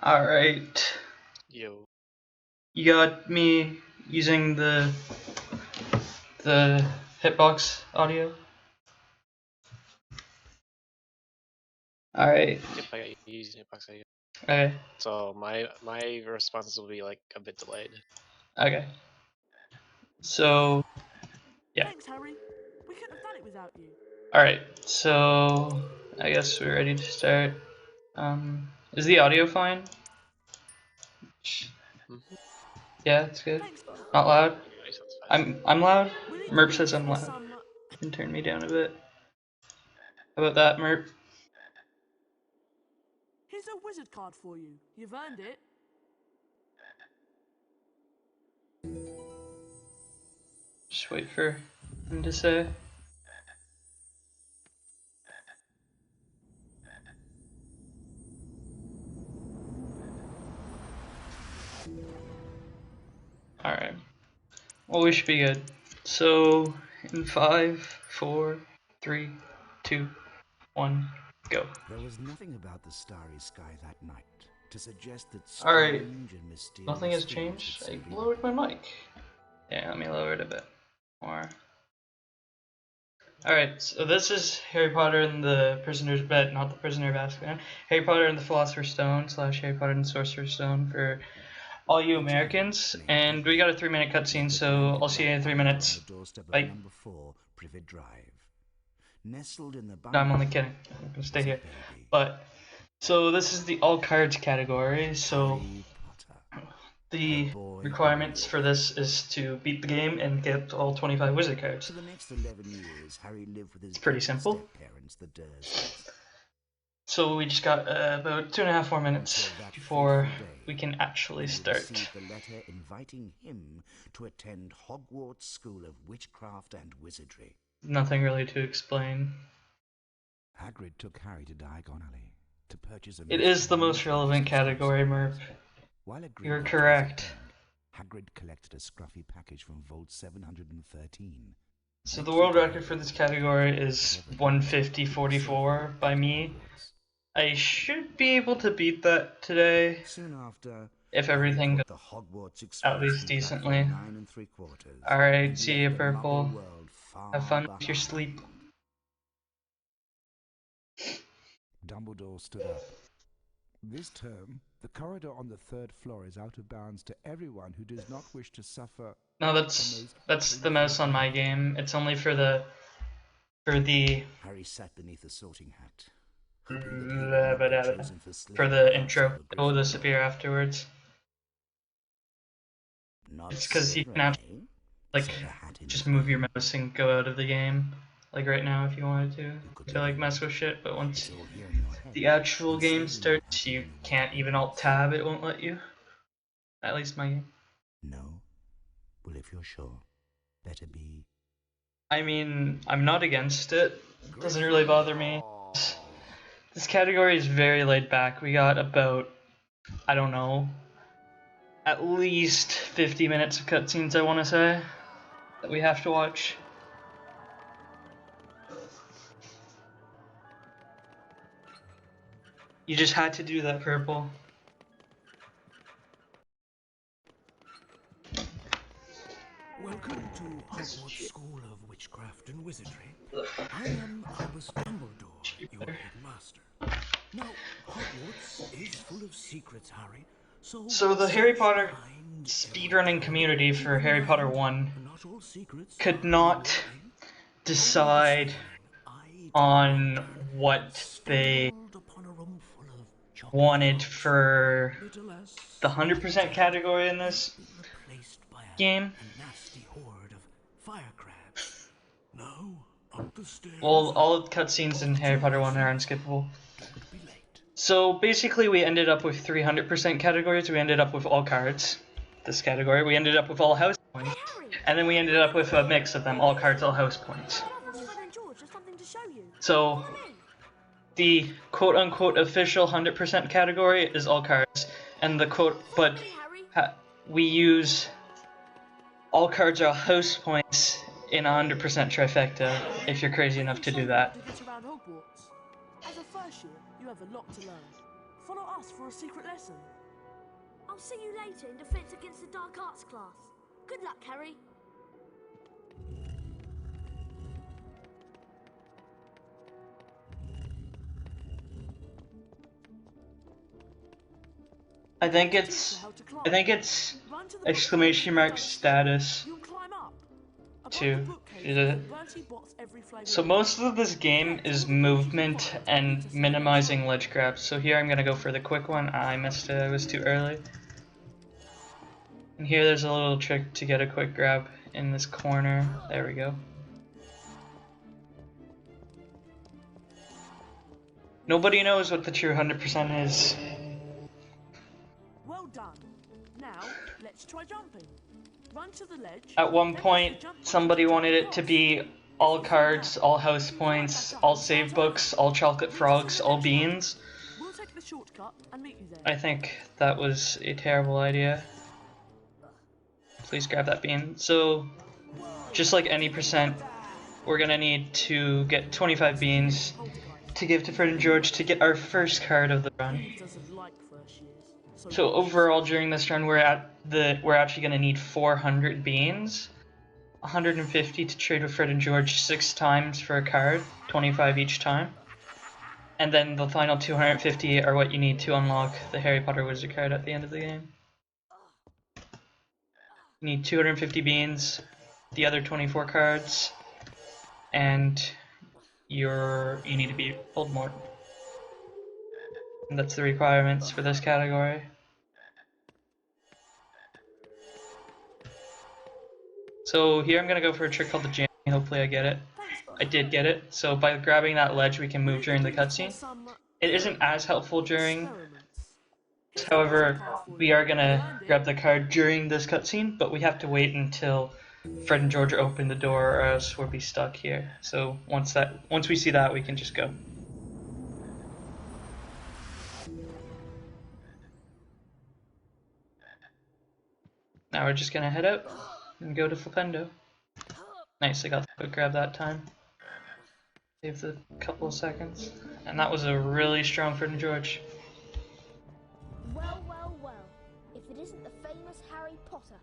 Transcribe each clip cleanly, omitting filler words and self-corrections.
Alright. Yo. You got me using the hitbox audio? Alright. Yep, I got you using hitbox audio. Okay. So my responses will be like a bit delayed. Okay. So yeah. Thanks, Harry. We couldn't have done it without you. Alright, so I guess we're ready to start. Is the audio fine? Yeah, it's good. Thanks. Not loud? Anyway, so it's fine. I'm loud? We need Merp to says meet I'm for loud. some. You can turn me down a bit. How about that, Merp? Here's a wizard card for you. You've earned it. Just wait for him to say. Alright. Well, we should be good. So, in 5, 4, 3, 2, 1, go. There was nothing about the starry sky that night to suggest that Alright. strange and mysterious Nothing has things changed. would I simply lowered my mic. Yeah, let me lower it a bit more. Alright, so this is Harry Potter and the Prisoner's Bed, not the Prisoner of Azkaban. Harry Potter and the Philosopher's Stone / Harry Potter and the Sorcerer's Stone for all you Americans. And we got a 3-minute cutscene, so I'll see you in 3 minutes. Bye. Number 4, Privet Drive. Nestled in the No, I'm only kidding. I'm gonna stay here. But, so this is the AllCards category, so the requirements for this is to beat the game and get all 25 wizard cards. For the next 11 years, Harry lived with his It's pretty simple. parents, the Dursleys. So we just got about 2.5 more minutes before we can actually start. Received the letter inviting him to attend Hogwarts School of Witchcraft and Wizardry. Nothing really to explain. Hagrid took Harry to Diagon Alley to purchase a... It is the most relevant category, Merp. You're correct. Hagrid collected a scruffy package from Vault 713. So the world record for this category is 150.44 by me. I should be able to beat that today, Soon after, if everything goes the Hogwarts at least decently. Alright, see you, Purple. Have fun with your sleep. Dumbledore stood up. This term, the corridor on the 3rd floor is out of bounds to everyone who does not wish to suffer. No, that's the mouse on my game. It's only for the Harry sat beneath a sorting hat. For the intro. It will disappear afterwards. It's because you can actually, like, just move your mouse and go out of the game. Like right now if you wanted to like mess with shit, but once the actual game starts, you can't even alt-tab, it won't let you. At least my game. No? Well, if you're sure, better be. I mean, I'm not against it. It doesn't really bother me. This category is very laid back. We got about, I don't know, at least 50 minutes of cutscenes, I want to say, that we have to watch. You just had to do that, Purple. Welcome to Hogwarts School of Witchcraft and Wizardry. I am Albus Dumbledore, your headmaster. Now, Hogwarts is full of secrets, Harry. So the Harry Potter speedrunning community for Harry Potter 1 could not decide on what they wanted for the 100% category in this game. Well, all cutscenes in Harry Potter 1 are unskippable. So basically we ended up with 300% categories. We ended up with all cards, this category. We ended up with all house points. And then we ended up with a mix of them, all cards, all house points. So the quote-unquote official 100% category is all cards, and the quote, but we use all cards are house points in 100% trifecta, if you're crazy enough to do that. As a first year, you have a lot to learn. follow us for a secret lesson. I'll see you later in Defense Against the Dark Arts class. Good luck, Harry. I think it's exclamation mark status You'll climb up. Above too. the bookcase, Is there it? are Bertie Bott's every flavour. So most of this game is movement and minimizing ledge grabs. So here I'm gonna go for the quick one. I missed it, I was too early. And here there's a little trick to get a quick grab in this corner. There we go. Nobody knows what the true 100% is. Well done. Now, let's try jumping. Run to the ledge. At one then point, jump somebody onto wanted it to be all cards, all house points, all save books, all chocolate frogs, all beans. We'll take the shortcut and meet you there. I think that was a terrible idea. Please grab that bean. So, just like any percent, we're gonna need to get 25 beans to give to Fred and George to get our first card of the run. He doesn't like first years. So overall during this run we're actually gonna need 400 beans, 150 to trade with Fred and George 6 times for a card, 25 each time. And then the final 250 are what you need to unlock the Harry Potter Wizard card at the end of the game. You need 250 beans, the other 24 cards, and you need to be Voldemort. And that's the requirements for this category. So here I'm gonna go for a trick called the jam. Hopefully I get it. I did get it. So by grabbing that ledge we can move during the cutscene. It isn't as helpful during. However, we are gonna grab the card during this cutscene, but we have to wait until Fred and George open the door, or else we'll be stuck here. So once we see that, we can just go. Now we're just gonna head out and go to Flipendo. Nice, I got the quick grab that time. Saved a couple of seconds, and that was a really strong Fred and George. Well, well, well. If it isn't the famous Harry Potter.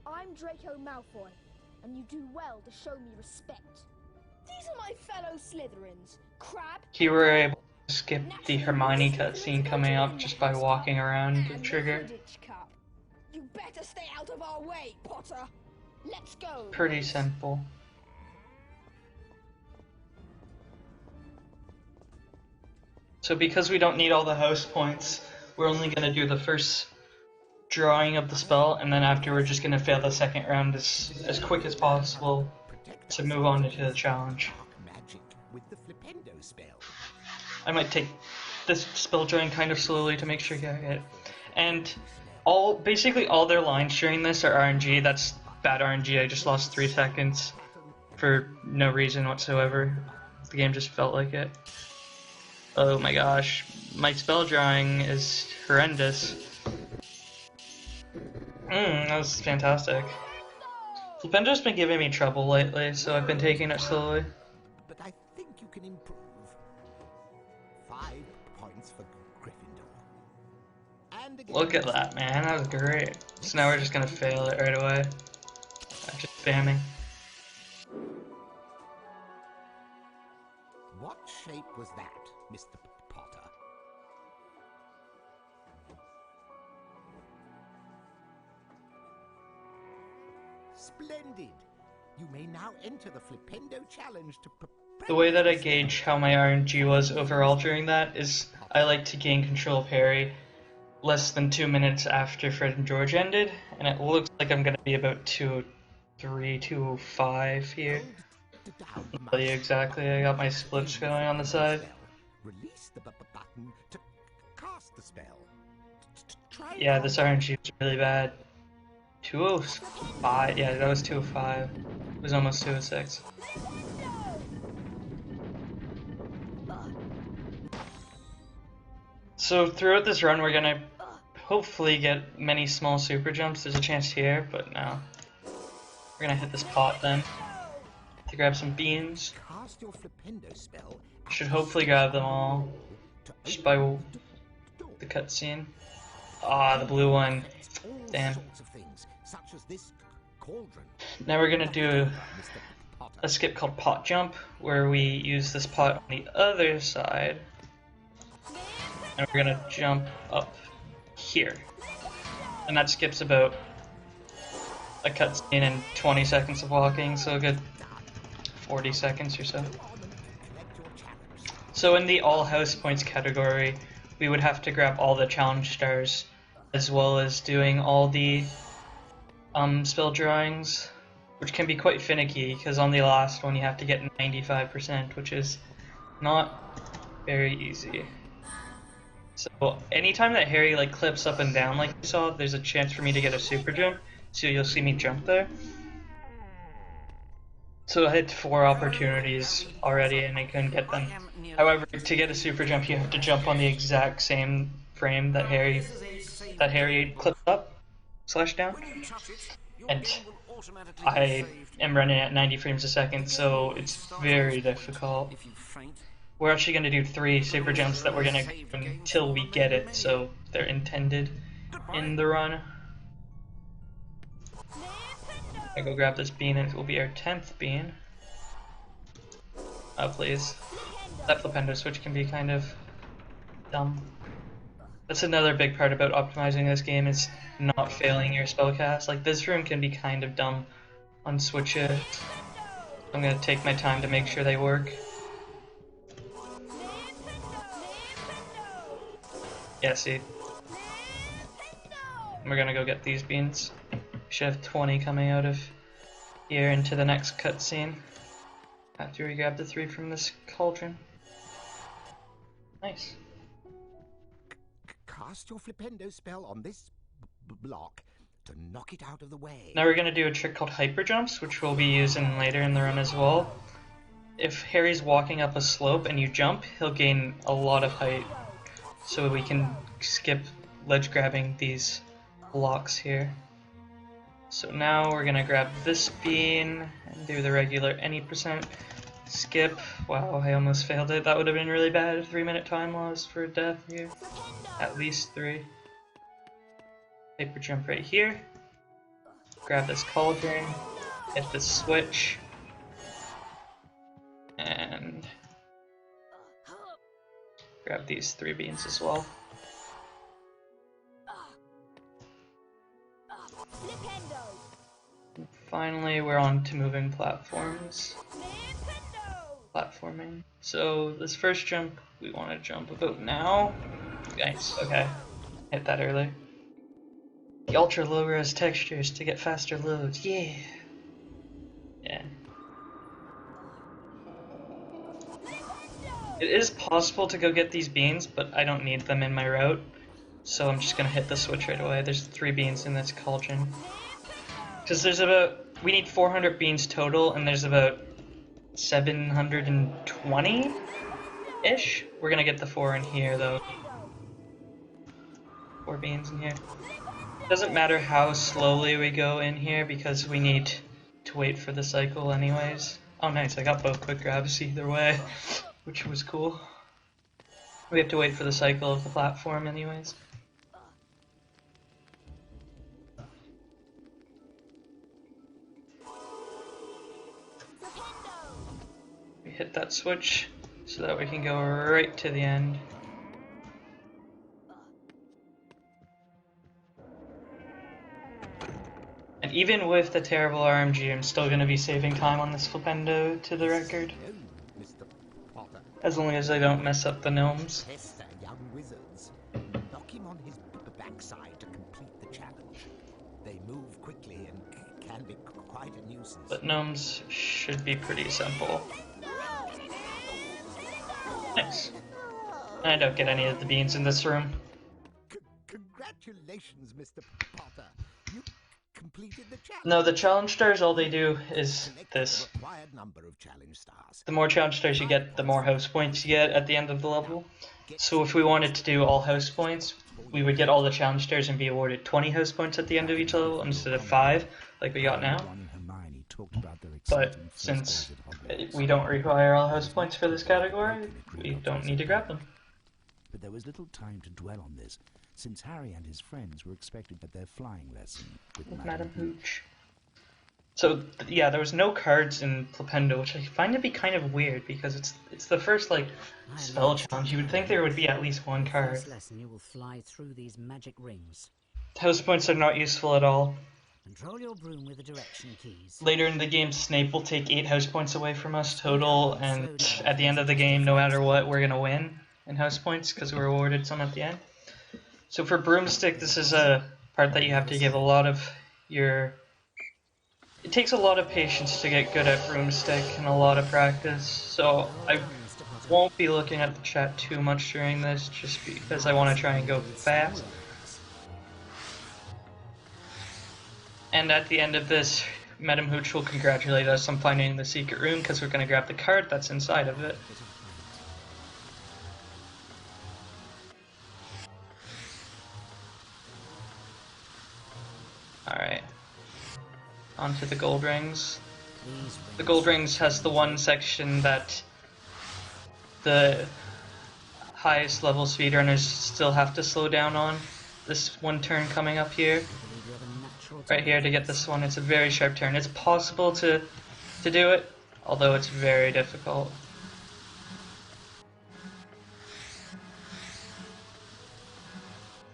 I'm Draco Malfoy, and you do well to show me respect. These are my fellow Slytherins. Crab. Here we're able to skip the Hermione cutscene coming up just by walking around the trigger. You better stay out of our way, Potter. Let's go. Pretty simple. So because we don't need all the house points, we're only going to do the first drawing of the spell, and then after we're just going to fail the second round as quick as possible to move on into the challenge. I might take this spell drawing kind of slowly to make sure I get it. And basically all their lines during this are RNG. That's bad RNG. I just lost 3 seconds for no reason whatsoever. The game just felt like it. Oh my gosh, my spell drawing is horrendous. That was fantastic. Flipendo's been giving me trouble lately, so I've been taking it slowly. But I think you can improve. 5 points for Gryffindor. And again, Look at that, man. That was great. So now we're just gonna fail it right away. I'm just spamming. What shape was that, Mr. Potter? Splendid! You may now enter the Flipendo challenge to The way that I gauge how my RNG was overall during that is I like to gain control of Harry less than 2 minutes after Fred and George ended, and it looks like I'm gonna be about 203, 205 here. I'll tell you exactly, I got my splits going on the side. Release the button to cast the spell. Yeah, this RNG is really bad. 205, yeah, that was 205. It was almost 206. So throughout this run, we're gonna hopefully get many small super jumps. There's a chance here, but no. We're gonna hit this pot then to grab some beans. Cast your Flipendo spell. Should hopefully grab them all just by the cutscene. Ah, the blue one. Damn. Now we're gonna do a skip called pot jump, where we use this pot on the other side, and we're gonna jump up here. And that skips about a cutscene and 20 seconds of walking, so a good 40 seconds or so. So in the all house points category, we would have to grab all the challenge stars, as well as doing all the spell drawings, which can be quite finicky, because on the last one you have to get 95%, which is not very easy. So anytime that Harry like clips up and down like you saw, there's a chance for me to get a super jump, so you'll see me jump there. So I had 4 opportunities already and I couldn't get them. However, to get a super jump you have to jump on the exact same frame that Harry clipped up / down. And I am running at 90 frames a second, so it's very difficult. We're actually going to do 3 super jumps that we're going to do until we get it, so they're intended in the run. I go grab this bean and it will be our 10th bean. Oh please. That flipendo switch can be kind of dumb. That's another big part about optimizing this game, is not failing your spellcast. Like, this room can be kind of dumb on switches. I'm going to take my time to make sure they work. Yeah, see? We're gonna go get these beans. Should have 20 coming out of here into the next cutscene. After we grab the 3 from this cauldron. Nice. Cast your flipendo spell on this block to knock it out of the way. Now we're gonna do a trick called hyper jumps, which we'll be using later in the run as well. If Harry's walking up a slope and you jump, he'll gain a lot of height. So we can skip ledge grabbing these blocks here. So now we're gonna grab this bean and do the regular any percent skip. Wow, I almost failed it. That would have been really bad. 3-minute time loss for death here. At least 3. Hyper jump right here. Grab this cauldron. Hit the switch. And grab these 3 beans as well. And finally, we're on to moving platforms. Platforming. So this first jump, we want to jump about now. Nice, okay. Hit that early. The ultra low res textures to get faster loads, yeah! Yeah. It is possible to go get these beans, but I don't need them in my route, so I'm just gonna hit the switch right away. There's 3 beans in this cauldron. Because there's we need 400 beans total, and there's about 720-ish? We're gonna get the 4 in here, though. 4 beans in here. Doesn't matter how slowly we go in here, because we need to wait for the cycle anyways. Oh nice, I got both quick grabs either way. Which was cool. We have to wait for the cycle of the platform anyways. We hit that switch so that we can go right to the end. And even with the terrible RMG, I'm still going to be saving time on this flipendo to the record. As long as I don't mess up the gnomes. Tester young wizards. Knock him on his backside to complete the challenge. They move quickly and can be quite a nuisance. But gnomes should be pretty simple. Nice. I don't get any of the beans in this room. Congratulations, Mr. Potter. You completed the challenge. No, the challenge stars, all they do is this. Number of challenge stars. The more challenge stars you get, the more house points you get at the end of the level. So if we wanted to do all house points, we would get all the challenge stars and be awarded 20 house points at the end of each level instead of 5, like we got now. But since we don't require all house points for this category, we don't need to grab them. but there was little time to dwell on this, since Harry and his friends were expected at their flying lesson with Madam Hooch. So yeah, there was no cards in Flipendo, which I find to be kind of weird because it's the first like spell challenge. You would think there would be at least one card. First lesson, you will fly through these magic rings. House points are not useful at all. Control your broom with the direction keys. Later in the game, Snape will take 8 house points away from us total, and at the end of the game, no matter what, we're gonna win in house points because we're awarded some at the end. So for Broomstick, this is a part that you have to give a lot of your... It takes a lot of patience to get good at Broomstick and a lot of practice, so I won't be looking at the chat too much during this, just because I want to try and go fast. And at the end of this, Madam Hooch will congratulate us on finding the secret room, because we're going to grab the card that's inside of it. Alright. Onto the gold rings. The gold rings has the one section that the highest level speedrunners still have to slow down on. This one turn coming up here. Right here to get this one. It's a very sharp turn. It's possible to do it, although it's very difficult.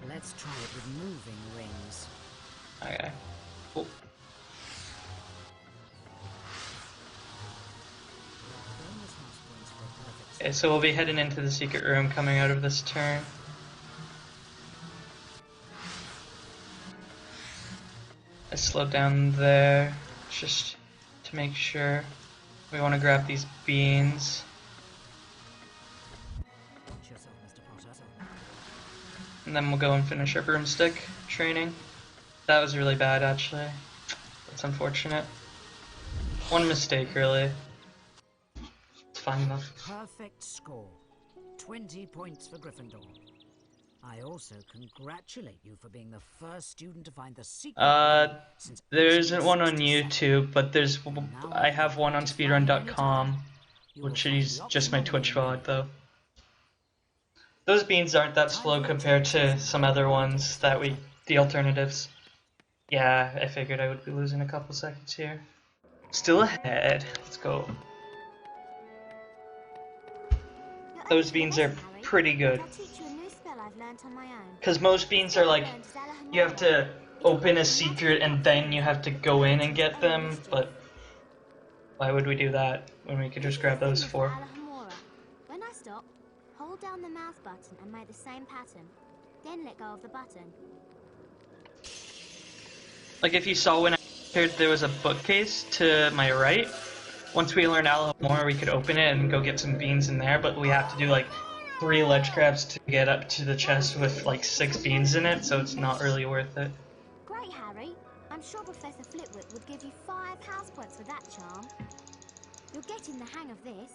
Let's try it with moving rings. Okay. Cool. Okay, so we'll be heading into the secret room coming out of this turn. I slowed down there just to make sure. We want to grab these beans. And then we'll go and finish our broomstick training. That was really bad, actually. That's unfortunate. One mistake, really. It's fine enough. Perfect score. 20 points for Gryffindor. I also congratulate you for being the first student to find the secret. There isn't one on YouTube, but I have one on speedrun.com, which is just my Twitch VOD, though. Those beans aren't that slow compared to some other ones the alternatives. Yeah, I figured I would be losing a couple seconds here. Still ahead. Let's go. Those beans are pretty good. Because most beans are like, you have to open a secret and then you have to go in and get them, but why would we do that when we could just grab those 4? When I stop, hold down the mouse button and make the same pattern. Then let go of the button. Like if you saw when I entered, there was a bookcase to my right. Once we learn Alamora, we could open it and go get some beans in there, but we have to do like 3 ledge crabs to get up to the chest with like 6 beans in it, so it's not really worth it. Great, Harry. I'm sure Professor Flitwick would give you 5 house points for that charm. You're getting the hang of this.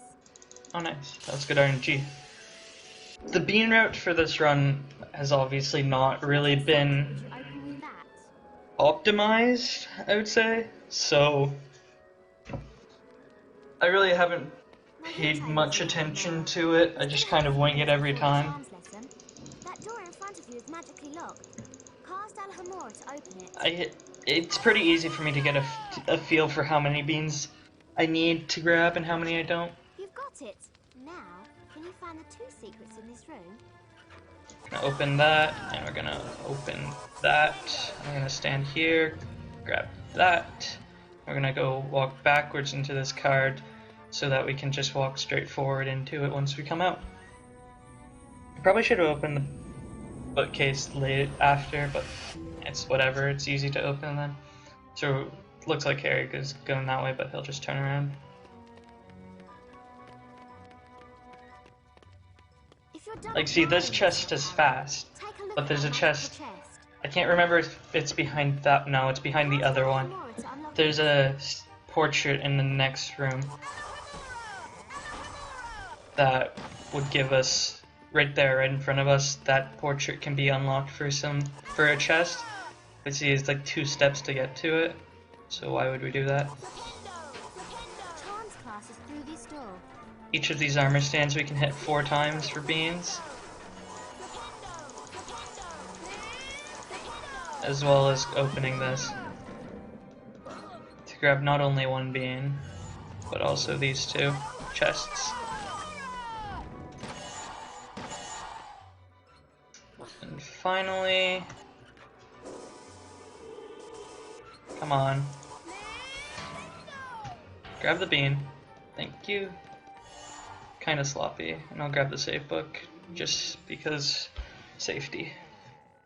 Oh nice, that's good RNG. The bean route for this run has obviously not really been optimized, I would say, so I really haven't paid much attention to it. I just kind of wing it every time. That door in front of you is magically locked. Cast Alhamora to open it. It's pretty easy for me to get a feel for how many beans I need to grab and how many I don't. You've got it. Now, can you find the 2 secrets in this room? Gonna open that, and we're gonna open that. I'm gonna stand here, grab that. We're gonna go walk backwards into this card so that we can just walk straight forward into it once we come out. I probably should have opened the bookcase late after, but it's whatever, it's easy to open then. So looks like Harry is going that way, but he'll just turn around. Like, see, this chest is fast, but there's a chest. I can't remember if it's behind that. No, it's behind the other one. There's a portrait in the next room that would give us, right there, right in front of us, that portrait can be unlocked for a chest. But see, it's like 2 steps to get to it, so why would we do that? Each of these armor stands we can hit 4 times for beans. as well as opening this to grab not only one bean, but also these two chests. And finally, come on, grab the bean. Thank you. Kind of sloppy, and I'll grab the save book just because safety.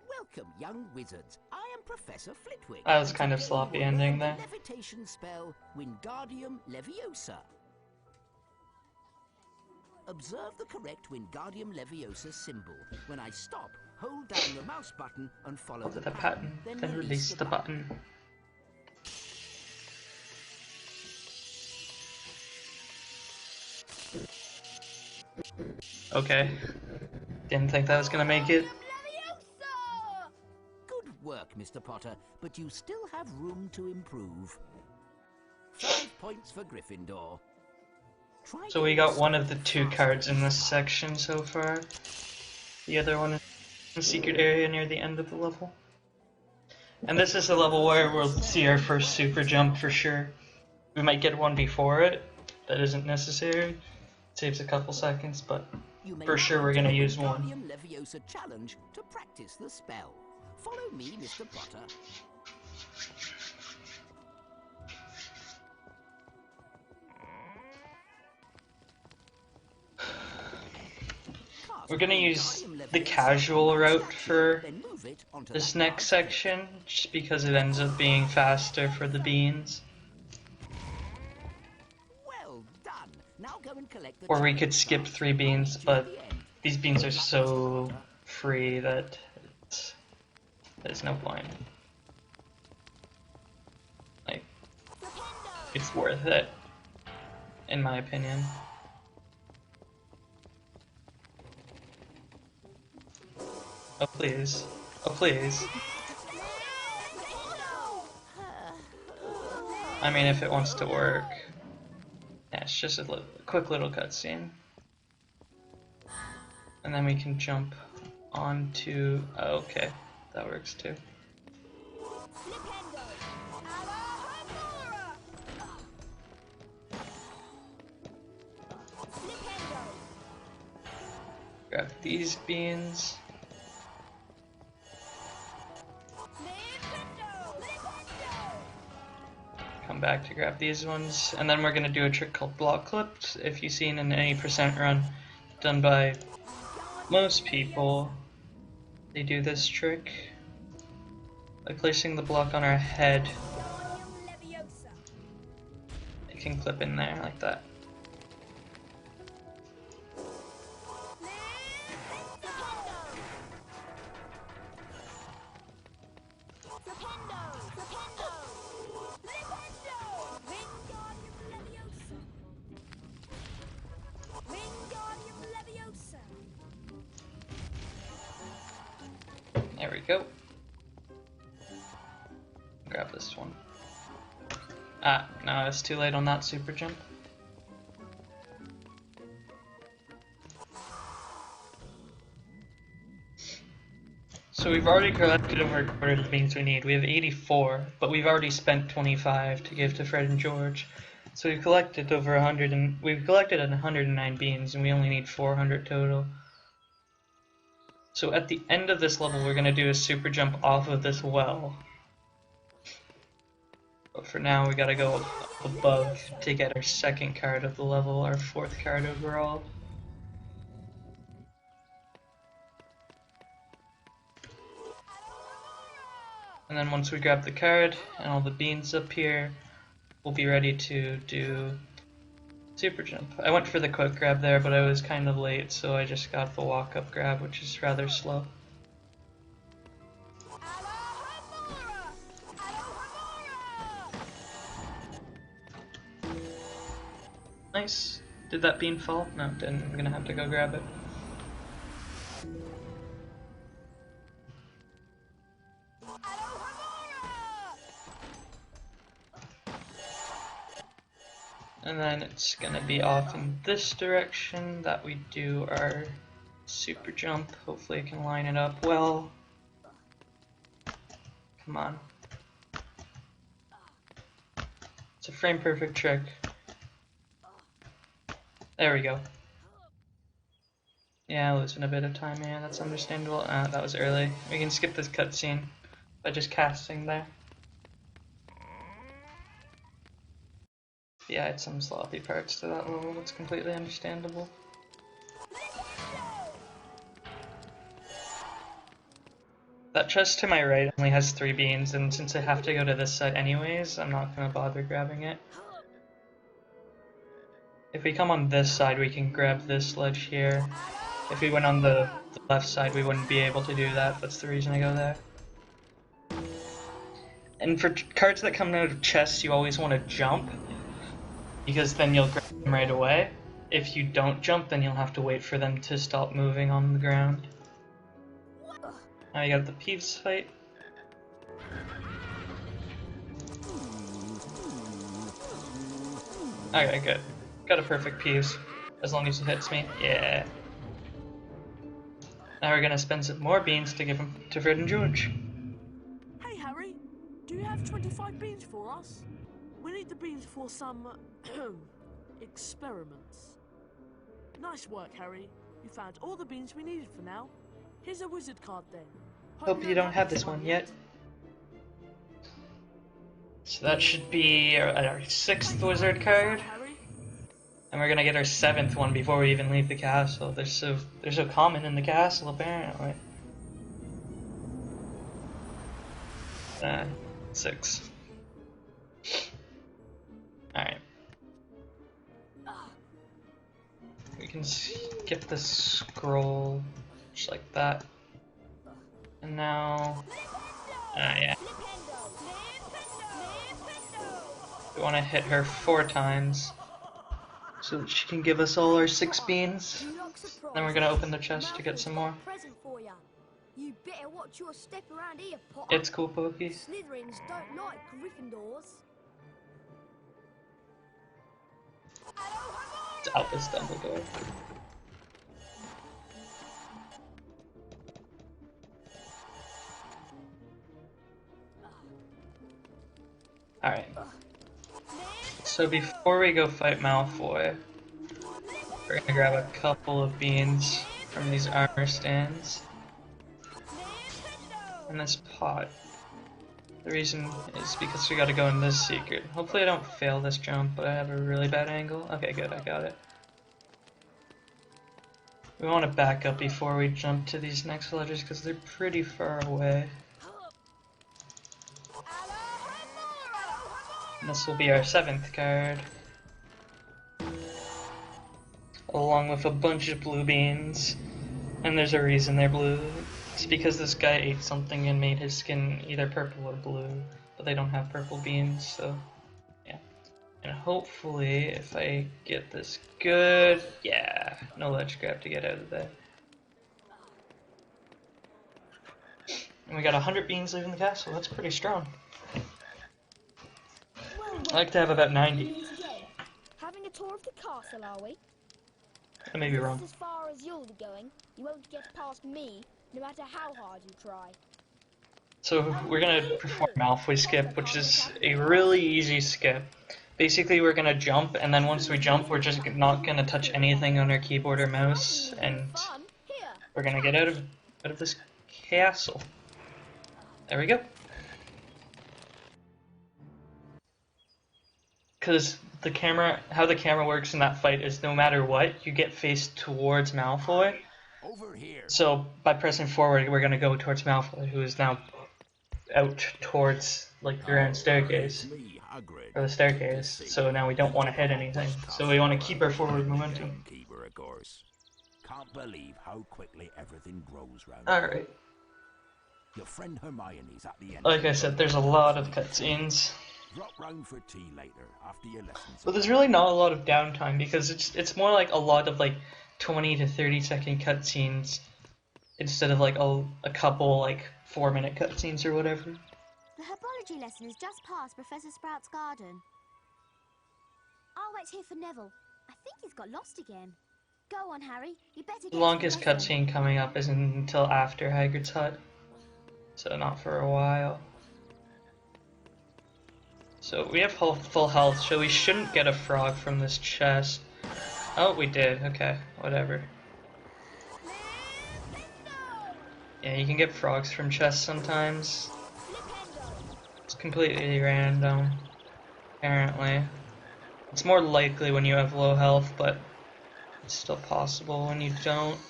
Welcome, young wizards. I am Professor Flitwick. That was kind of sloppy ending there. The levitation spell Wingardium Leviosa. Observe the correct Wingardium Leviosa symbol. When I stop, hold down the mouse button and follow Hold the pattern, then release the button. Okay. Didn't think that was gonna make it. Good work, Mr. Potter, but you still have room to improve. 5 points for Gryffindor. So we got one of the 2 cards in this section so far. The other one is in the secret area near the end of the level. And this is the level where we'll see our first super jump for sure. We might get one before it. That isn't necessary. Saves a couple seconds, but for sure we're gonna use one. Wingardium Leviosa challenge to practice the spell. Follow me, Mr. Potter. We're gonna use the casual route for this next section, just because it ends up being faster for the beans. Well done. Now go and collect the Or we could skip 3 beans, but these beans are so free that there's no point. Like, it's worth it, in my opinion. Oh please. Oh please. I mean, if it wants to work. Yeah, it's just a quick little cutscene. And then we can jump onto... Oh, okay, that works too. Grab these beans. Come back to grab these ones, and then we're gonna do a trick called block clips. If you've seen in any percent run done by most people, they do this trick by placing the block on our head. It can clip in there like that. There we go. Grab this one. Ah, no, it's too late on that super jump. So we've already collected over a quarter of the beans we need. We have 84, but we've already spent 25 to give to Fred and George. So we've collected over 100, and we've collected 109 beans, and we only need 400 total. So at the end of this level, we're gonna do a super jump off of this well. But for now, we gotta go above to get our second card of the level, our 4th card overall. And then once we grab the card and all the beans up here, we'll be ready to do super jump. I went for the quick grab there, but I was kind of late, so I just got the walk up grab, which is rather slow. Nice. Did that bean fall? No, it didn't. I'm gonna have to go grab it. And then it's gonna be off in this direction that we do our super jump. Hopefully I can line it up well. Come on. It's a frame perfect trick. There we go. Yeah, losing a bit of time here, that's understandable. That was early. We can skip this cutscene by just casting there. Yeah, it's some sloppy parts to that level, it's completely understandable. That chest to my right only has 3 beans, and since I have to go to this side anyways, I'm not gonna bother grabbing it. If we come on this side, we can grab this ledge here. If we went on the left side, we wouldn't be able to do that. That's the reason I go there. And for cards that come out of chests, you always want to jump, because then you'll grab them right away. If you don't jump, then you'll have to wait for them to stop moving on the ground. Now you got the Peeves fight. Okay, good. Got a perfect Peeves, as long as he hits me. Yeah. Now we're gonna spend some more beans to give him to Fred and George. Hey Harry, do you have 25 beans for us? We need the beans for some experiments. Nice work, Harry. You found all the beans we needed for now. Here's a wizard card then. Hope you don't have this one yet. So that should be our 6th wizard card. And we're gonna get our 7th one before we even leave the castle. They're so common in the castle apparently. 6. Alright. We can skip the scroll just like that. And now yeah. We wanna hit her 4 times, so that she can give us all our 6 beans. Then we're gonna open the chest to get some more. You better watch your step around here, Potter. It's cool, Pokey. Slytherins don't like Gryffindors. It's Albus Dumbledore. Alright. So before we go fight Malfoy, we're gonna grab a couple of beans from these armor stands. And this pot. The reason is because we gotta go in this secret. Hopefully I don't fail this jump, but I have a really bad angle. Okay, good, I got it. We want to back up before we jump to these next ledges because they're pretty far away. And this will be our 7th card. Along with a bunch of blue beans. And there's a reason they're blue. It's because this guy ate something and made his skin either purple or blue. But they don't have purple beans, so yeah. And hopefully, if I get this good, yeah, no ledge grab to get out of there. And we got 100 beans leaving the castle, that's pretty strong. I like to have about 90. Having a tour of the castle, are we? I may be wrong. As far as you'll be going, you won't get past me, no matter how hard you try. So we're gonna perform Malfoy skip, which is a really easy skip. Basically, we're gonna jump, and then once we jump, we're just not gonna touch anything on our keyboard or mouse, and we're gonna get out of this castle. There we go. Because the camera, how the camera works in that fight is no matter what, you get faced towards Malfoy. Over here. So by pressing forward, we're gonna go towards Malfoy, who is now out towards like the grand staircase, or the staircase. So now we don't want to hit anything. So we want to keep our forward momentum. Keeper, of course. Can't believe how quickly everything grows round. All right. Your friend Hermione's at the end. Like I said, there's a lot of cutscenes. Drop round for tea later after your lessons. But there's really not a lot of downtime because it's more like a lot of like 20 to 30-second cutscenes instead of like a couple like 4-minute cutscenes or whatever. The herbology lesson is just past Professor Sprout's garden. I'll wait here for Neville. I think he's got lost again. Go on, Harry. You better get The longest to the lesson. cutscene coming up isn't until after Hagrid's hut, so not for a while. So we have full health, so we shouldn't get a frog from this chest. Oh, we did. Okay, whatever. Yeah, you can get frogs from chests sometimes. It's completely random, apparently. It's more likely when you have low health, but it's still possible when you don't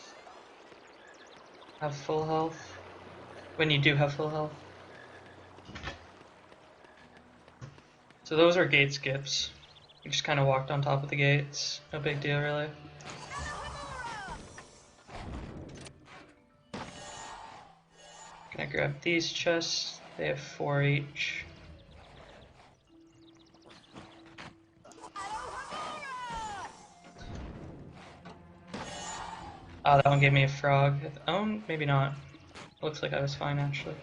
have full health. When you do have full health. So those are gate skips. We just kind of walked on top of the gates. No big deal, really. Gonna grab these chests. They have 4 each. Oh, that one gave me a frog. Oh, maybe not. Looks like I was fine, actually.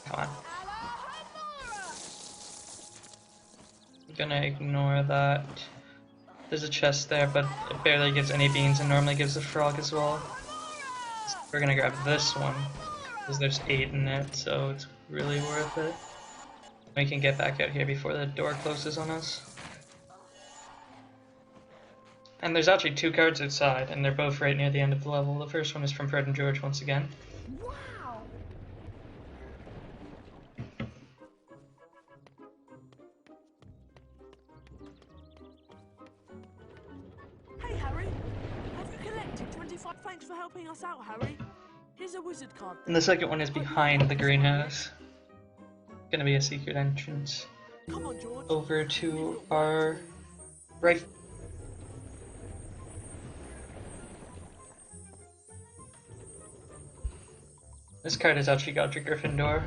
Come on. I'm gonna ignore that. There's a chest there, but it barely gives any beans and normally gives a frog as well. So we're gonna grab this one, because there's 8 in it, so it's really worth it. We can get back out here before the door closes on us. And there's actually 2 cards outside, and they're both right near the end of the level. The first one is from Fred and George once again. Wow! Hey, Harry. Have you collected 25 thanks for helping us out, Harry? Here's a wizard card. And the second one is behind the greenhouse. Gonna be a secret entrance. Come on, George. Over to our right. This card has actually got to Gryffindor.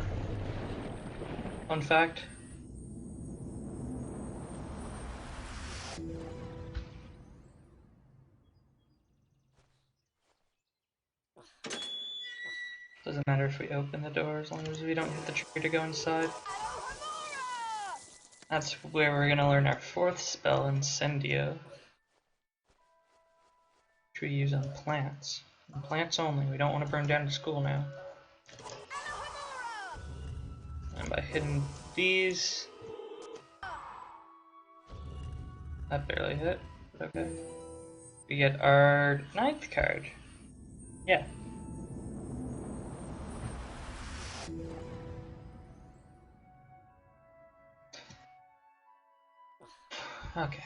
Fun fact. Doesn't matter if we open the door as long as we don't hit the tree to go inside. That's where we're gonna learn our 4th spell, Incendio. Which we use on plants. On plants only. We don't want to burn down the school now. And by hitting these... That barely hit, but okay. We get our 9th card. Yeah. Okay.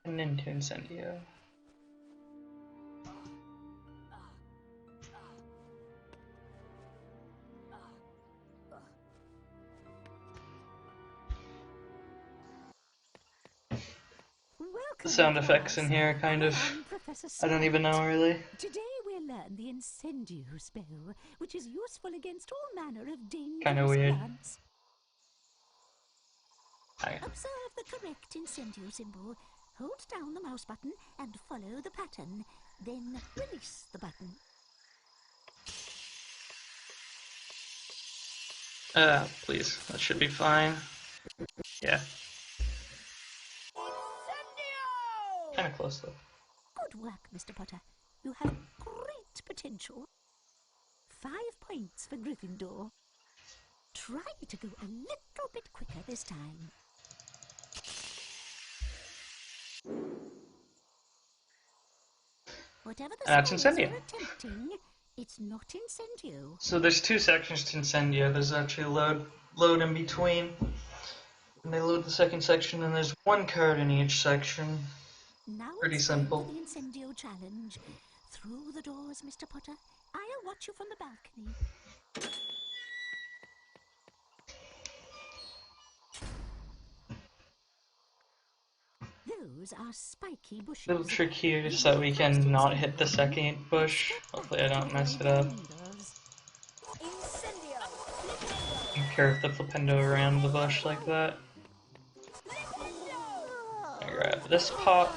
And into Incendio. The sound effects in here kind of, I don't even know really. Today we'll learn the Incendio spell, which is useful against all manner of dangerous Kind of weird. plants. Observe the correct Incendio symbol. Hold down the mouse button and follow the pattern. Then release the button. Please, that should be fine. Yeah. Kinda close though. Good work, Mr. Potter. You have great potential. 5 points for Gryffindor. Try to go a little bit quicker this time. Whatever the That's spells Incendio. you're attempting, it's not Incendio. So there's 2 sections to Incendio. There's actually load in between. And they load the second section, and there's 1 card in each section. Now Pretty it's simple. time for the Incendio challenge. Through the doors, Mr. Potter. I'll watch you from the balcony. Those are spiky bushes. A little trick here is that we can not hit the second bush. Hopefully I don't mess it up. And curve the flipendo around the bush like that. I grab this pot.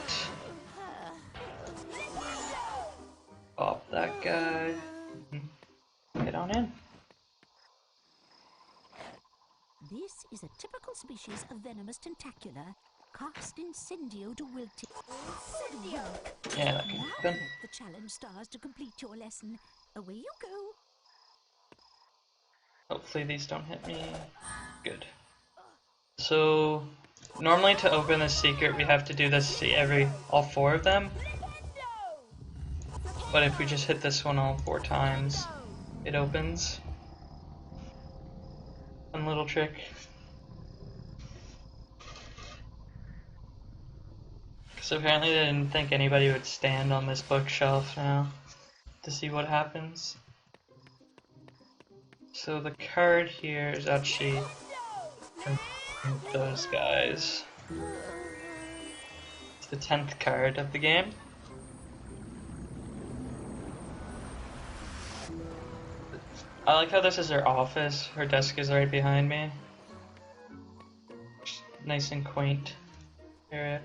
Pop that guy. Get on in. This is a typical species of venomous tentacula. Cast Incendio to wilt it. Yeah, that can Now happen. the challenge stars to complete your lesson. Away you go. Hopefully these don't hit me. Good. So normally to open this secret we have to do this to all 4 of them. But if we just hit this one all 4 times, it opens. Fun little trick. So apparently they didn't think anybody would stand on this bookshelf now to see what happens. So the card here is actually from those guys. It's the 10th card of the game. I like how this is her office. Her desk is right behind me. Nice and quaint area.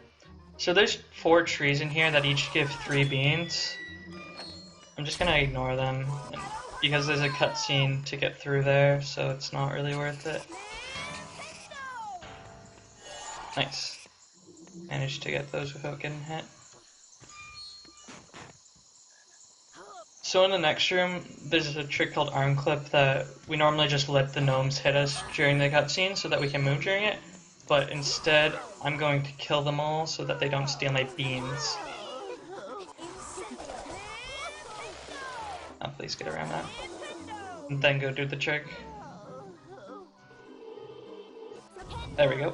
So there's 4 trees in here that each give 3 beans. I'm just gonna ignore them because there's a cutscene to get through there, so it's not really worth it. Nice. Managed to get those without getting hit. So in the next room, there's a trick called arm clip that we normally just let the gnomes hit us during the cutscene so that we can move during it. But instead, I'm going to kill them all so that they don't steal my beans. Oh, please get around that. And then go do the trick. There we go.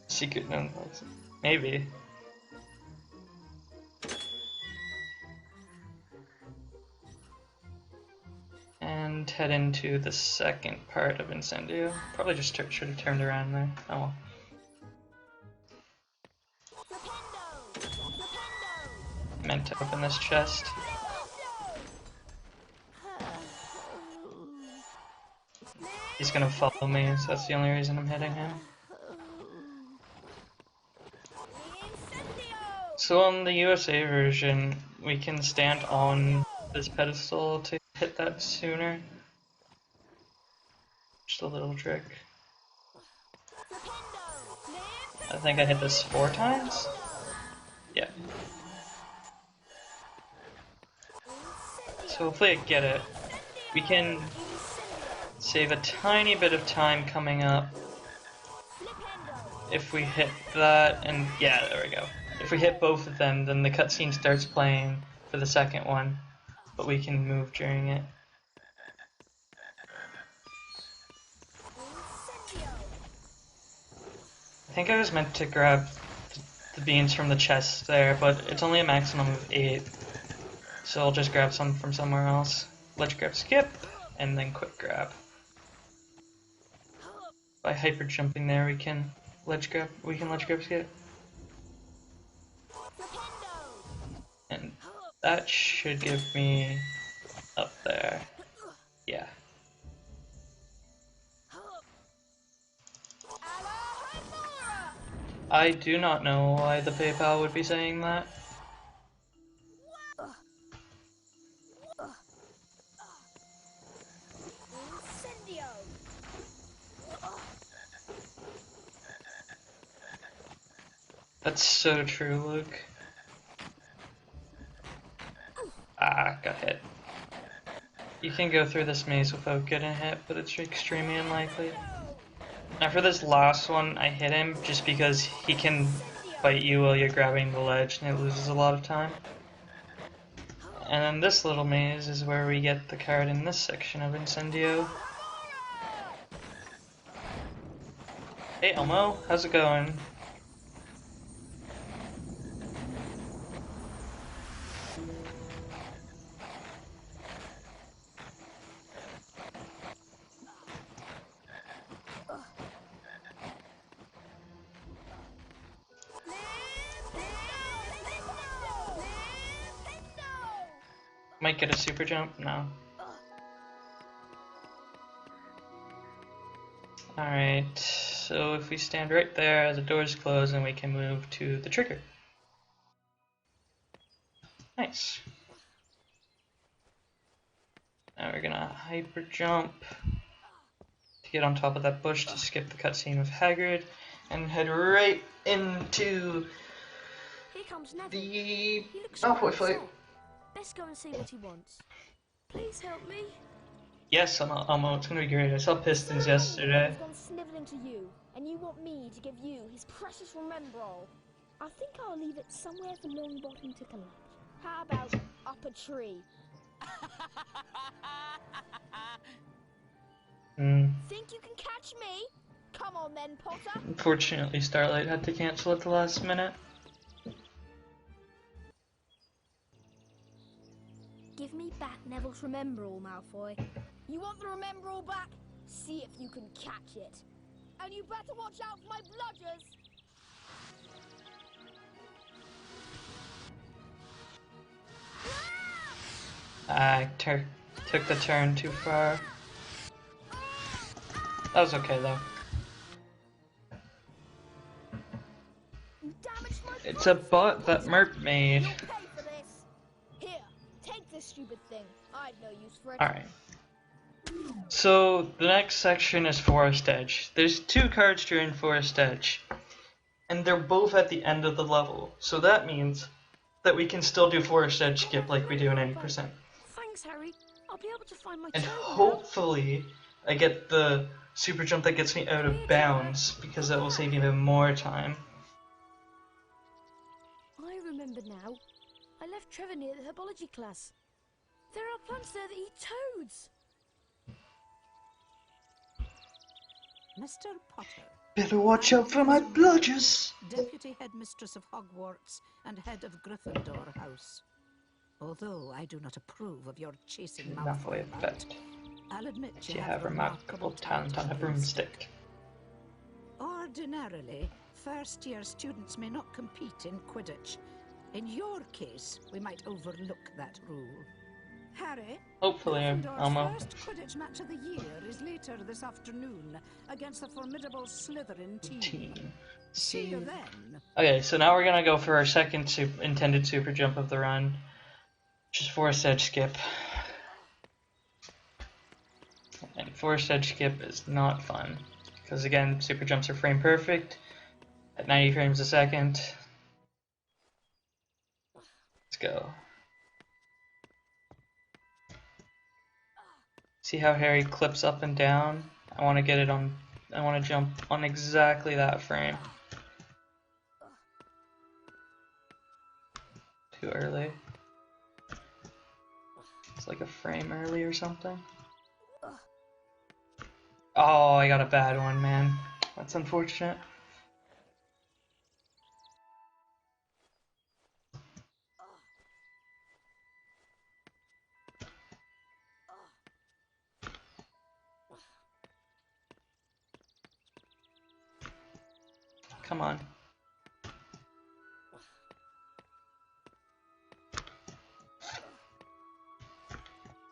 Secret gnome place. Maybe. And head into the second part of Incendio. Probably just should have turned around there. Oh well. Meant to open this chest. He's gonna follow me, so that's the only reason I'm hitting him. So on the USA version, we can stand on this pedestal to hit that sooner. Just a little trick. I think I hit this 4 times? Yeah. So hopefully I get it. We can save a tiny bit of time coming up if we hit that, and yeah, there we go. If we hit both of them, then the cutscene starts playing for the second one, but we can move during it. I think I was meant to grab the beans from the chest there, but it's only a maximum of 8. So I'll just grab some from somewhere else. Let's grab skip, and then quick grab. By hyper jumping there, we can ledge grab skip. And that should give me up there. Yeah. I do not know why the PayPal would be saying that. That's so true, Luke. Ah, got hit. You can go through this maze without getting hit, but it's extremely unlikely. Now for this last one, I hit him just because he can bite you while you're grabbing the ledge and it loses a lot of time. And then this little maze is where we get the card in this section of Incendio. Hey Elmo, how's it going? Might get a super jump? No. Alright, so if we stand right there, the doors close and we can move to the trigger. Nice. Now we're gonna hyper jump to get on top of that bush to skip the cutscene with Hagrid and head right into Here comes Neville. the He looks Malfoy fight. Let's go and see what he wants. Please help me. Yes, Elmo, it's gonna be great. I saw Pistons yesterday. He's gone sniveling to you, and you want me to give you his precious Remembrall. I think I'll leave it somewhere for Longbottom to collect. How about up a tree? Think you can catch me? Come on then, Potter. Unfortunately, Starlight had to cancel at the last minute. Give me back Neville's Remembrall, Malfoy. You want the Remembrall back? See if you can catch it. And you better watch out for my bludgers! I took the turn too far. That was okay though. You damaged my It's a bot that Merp made. You'll pay for this. Here, take this stupid thing. I've no use for it. Alright. So, the next section is Forest Edge. There's 2 cards during Forest Edge. And they're both at the end of the level. So that means that we can still do Forest Edge skip like we do in 80%. Thanks, Harry. I'll be able to find my And toad now. hopefully, I get the super jump that gets me out of bounds, because that will save even more time. I remember now. I left Trevor near the herbology class. There are plants there that eat toads. Mr. Potter, Better watch out for my bludgers! Deputy Headmistress of Hogwarts and Head of Gryffindor House. Although I do not approve of your chasing Malfoy about, effect. I'll admit You have remarkable talent on a broomstick. Ordinarily, first-year students may not compete in Quidditch. In your case, we might overlook that rule. Harry, Hopefully, Gryffindor's Elmo. first Quidditch match of the year is later this afternoon against the formidable Slytherin team. See you then. Okay, so now we're gonna go for our second intended super jump of the run, which is Forest Edge skip. And Forest Edge skip is not fun, because again, super jumps are frame perfect at 90 frames a second. Let's go. See how Harry clips up and down? I want to get it on, I want to jump on exactly that frame. Too early. It's like a frame early or something. Oh, I got a bad one, man. That's unfortunate. Come on.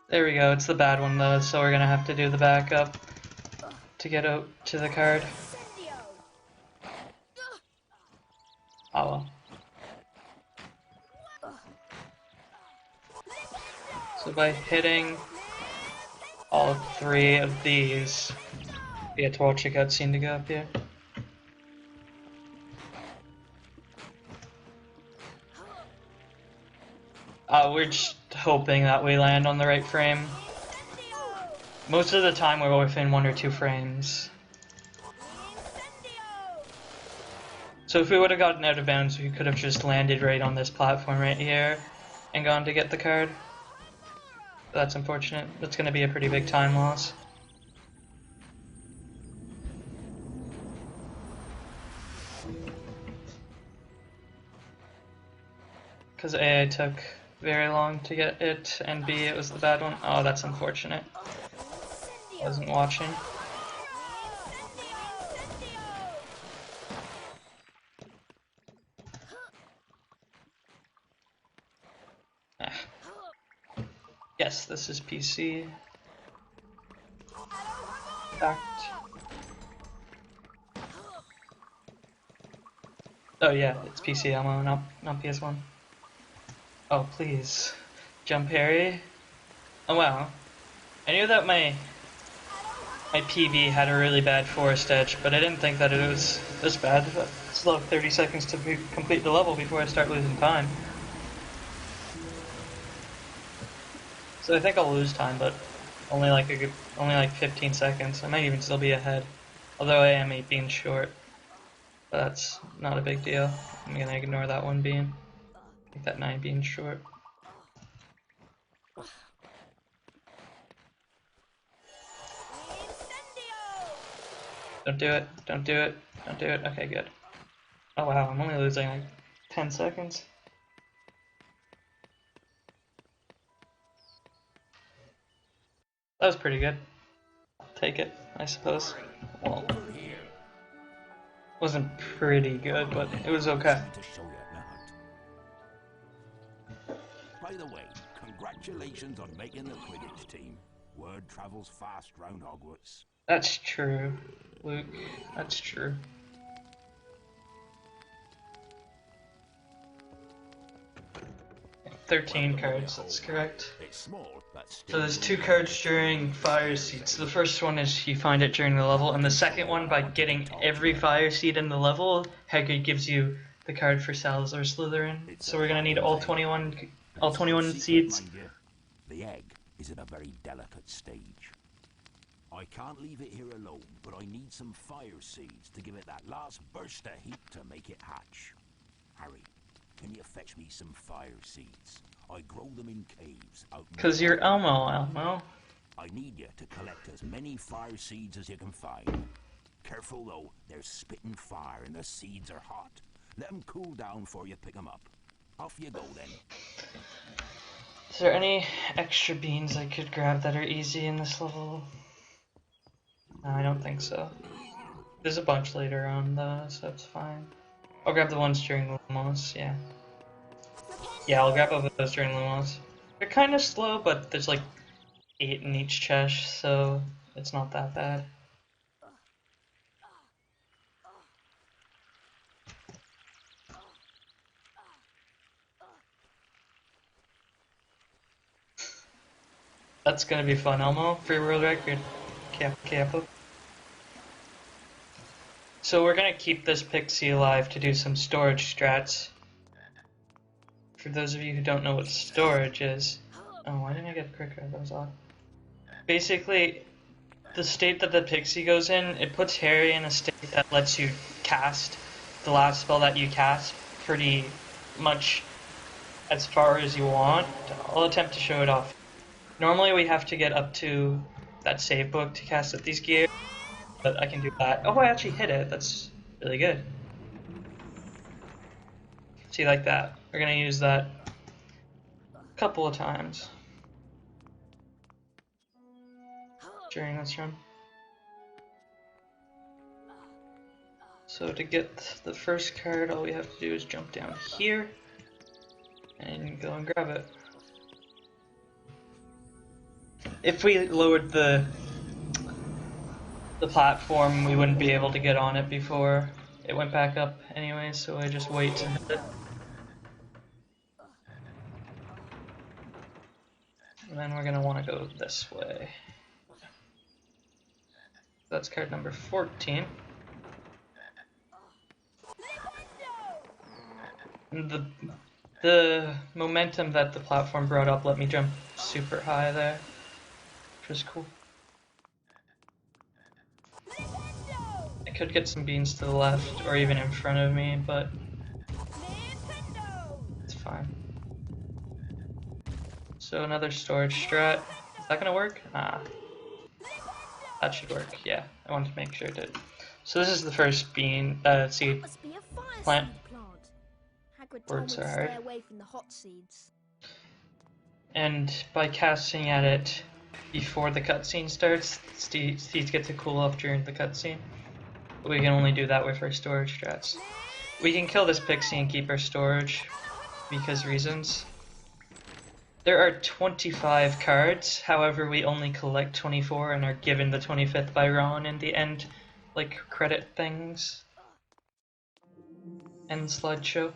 There we go, it's the bad one though, so we're gonna have to do the backup to get out to the card. Oh well. So by hitting all 3 of these, we get to watch a cutscene to go up here. We're just hoping that we land on the right frame. Most of the time we're within 1 or 2 frames. So if we would have gotten out of bounds, we could have just landed right on this platform right here and gone to get the card. That's unfortunate. That's going to be a pretty big time loss. Because A, I took very long to get it, and B, it was the bad one. Oh, that's unfortunate. Wasn't watching. Yes, this is PC. Fact. Oh yeah, it's PC ammo, not PS1. Oh please, jump Harry. Oh wow, I knew that my PB had a really bad forest edge, but I didn't think that it was this bad. I still have 30 seconds to complete the level before I start losing time. So I think I'll lose time, but only like 15 seconds. I might even still be ahead, although I am 8 beans short. But that's not a big deal. I'm gonna ignore that 1 bean. Make that 9 beans short. Don't do it. Don't do it. Don't do it. Okay, good. Oh wow, I'm only losing like 10 seconds. That was pretty good. I'll take it, I suppose. Well, wasn't pretty good, but it was okay. By the way, congratulations on making the Quidditch team. Word travels fast round Hogwarts. That's true, Luke. That's true. Yeah, 13 cards, that's correct. So there's 2 cards during fire seeds. The first one is you find it during the level, and the second one, by getting every fire seed in the level, Hagrid gives you the card for Salazar Slytherin. So we're gonna need all 21 seeds. The egg is in a very delicate stage. I can't leave it here alone, but I need some fire seeds to give it that last burst of heat to make it hatch. Harry, can you fetch me some fire seeds? I grow them in caves out in 'Cause you're Elmo. I need you to collect as many fire seeds as you can find. Careful though, they're spitting fire and the seeds are hot. Let them cool down before you pick them up. Off you go then. Is there any extra beans I could grab that are easy in this level? No, I don't think so. There's a bunch later on though, so that's fine. I'll grab the ones during the Lumos, yeah. Yeah, I'll grab both of those during the Lumos. They're kind of slow, but there's like 8 in each chest, so it's not that bad. That's gonna be fun, Elmo. Free world record. Capo. So we're gonna keep this pixie alive to do some storage strats. For those of you who don't know what storage is... Oh, why didn't I get a quicker? That was odd. Basically, the state that the pixie goes in, it puts Harry in a state that lets you cast the last spell that you cast pretty much as far as you want. I'll attempt to show it off. Normally we have to get up to that save book to cast at these gears, but I can do that. Oh, I actually hit it. That's really good. See, like that. We're gonna use that a couple of times during this run. So to get the first card, all we have to do is jump down here and go and grab it. If we lowered the platform, we wouldn't be able to get on it before it went back up anyway, so I just wait to hit it. And then we're gonna want to go this way. That's card number 14. And the momentum that the platform brought up let me jump super high there, which was cool. I could get some beans to the left or even in front of me, but it's fine. So another storage strat. Is that gonna work? Ah. That should work, yeah. I wanted to make sure it did. So this is the first bean, seed plant. Words are hard. Stay away from the hot seeds. And by casting at it before the cutscene starts, seeds get to cool off during the cutscene. But we can only do that with our storage strats. We can kill this pixie and keep our storage because reasons. There are 25 cards, however we only collect 24 and are given the 25th by Ron in the end, like credit things. End slideshow.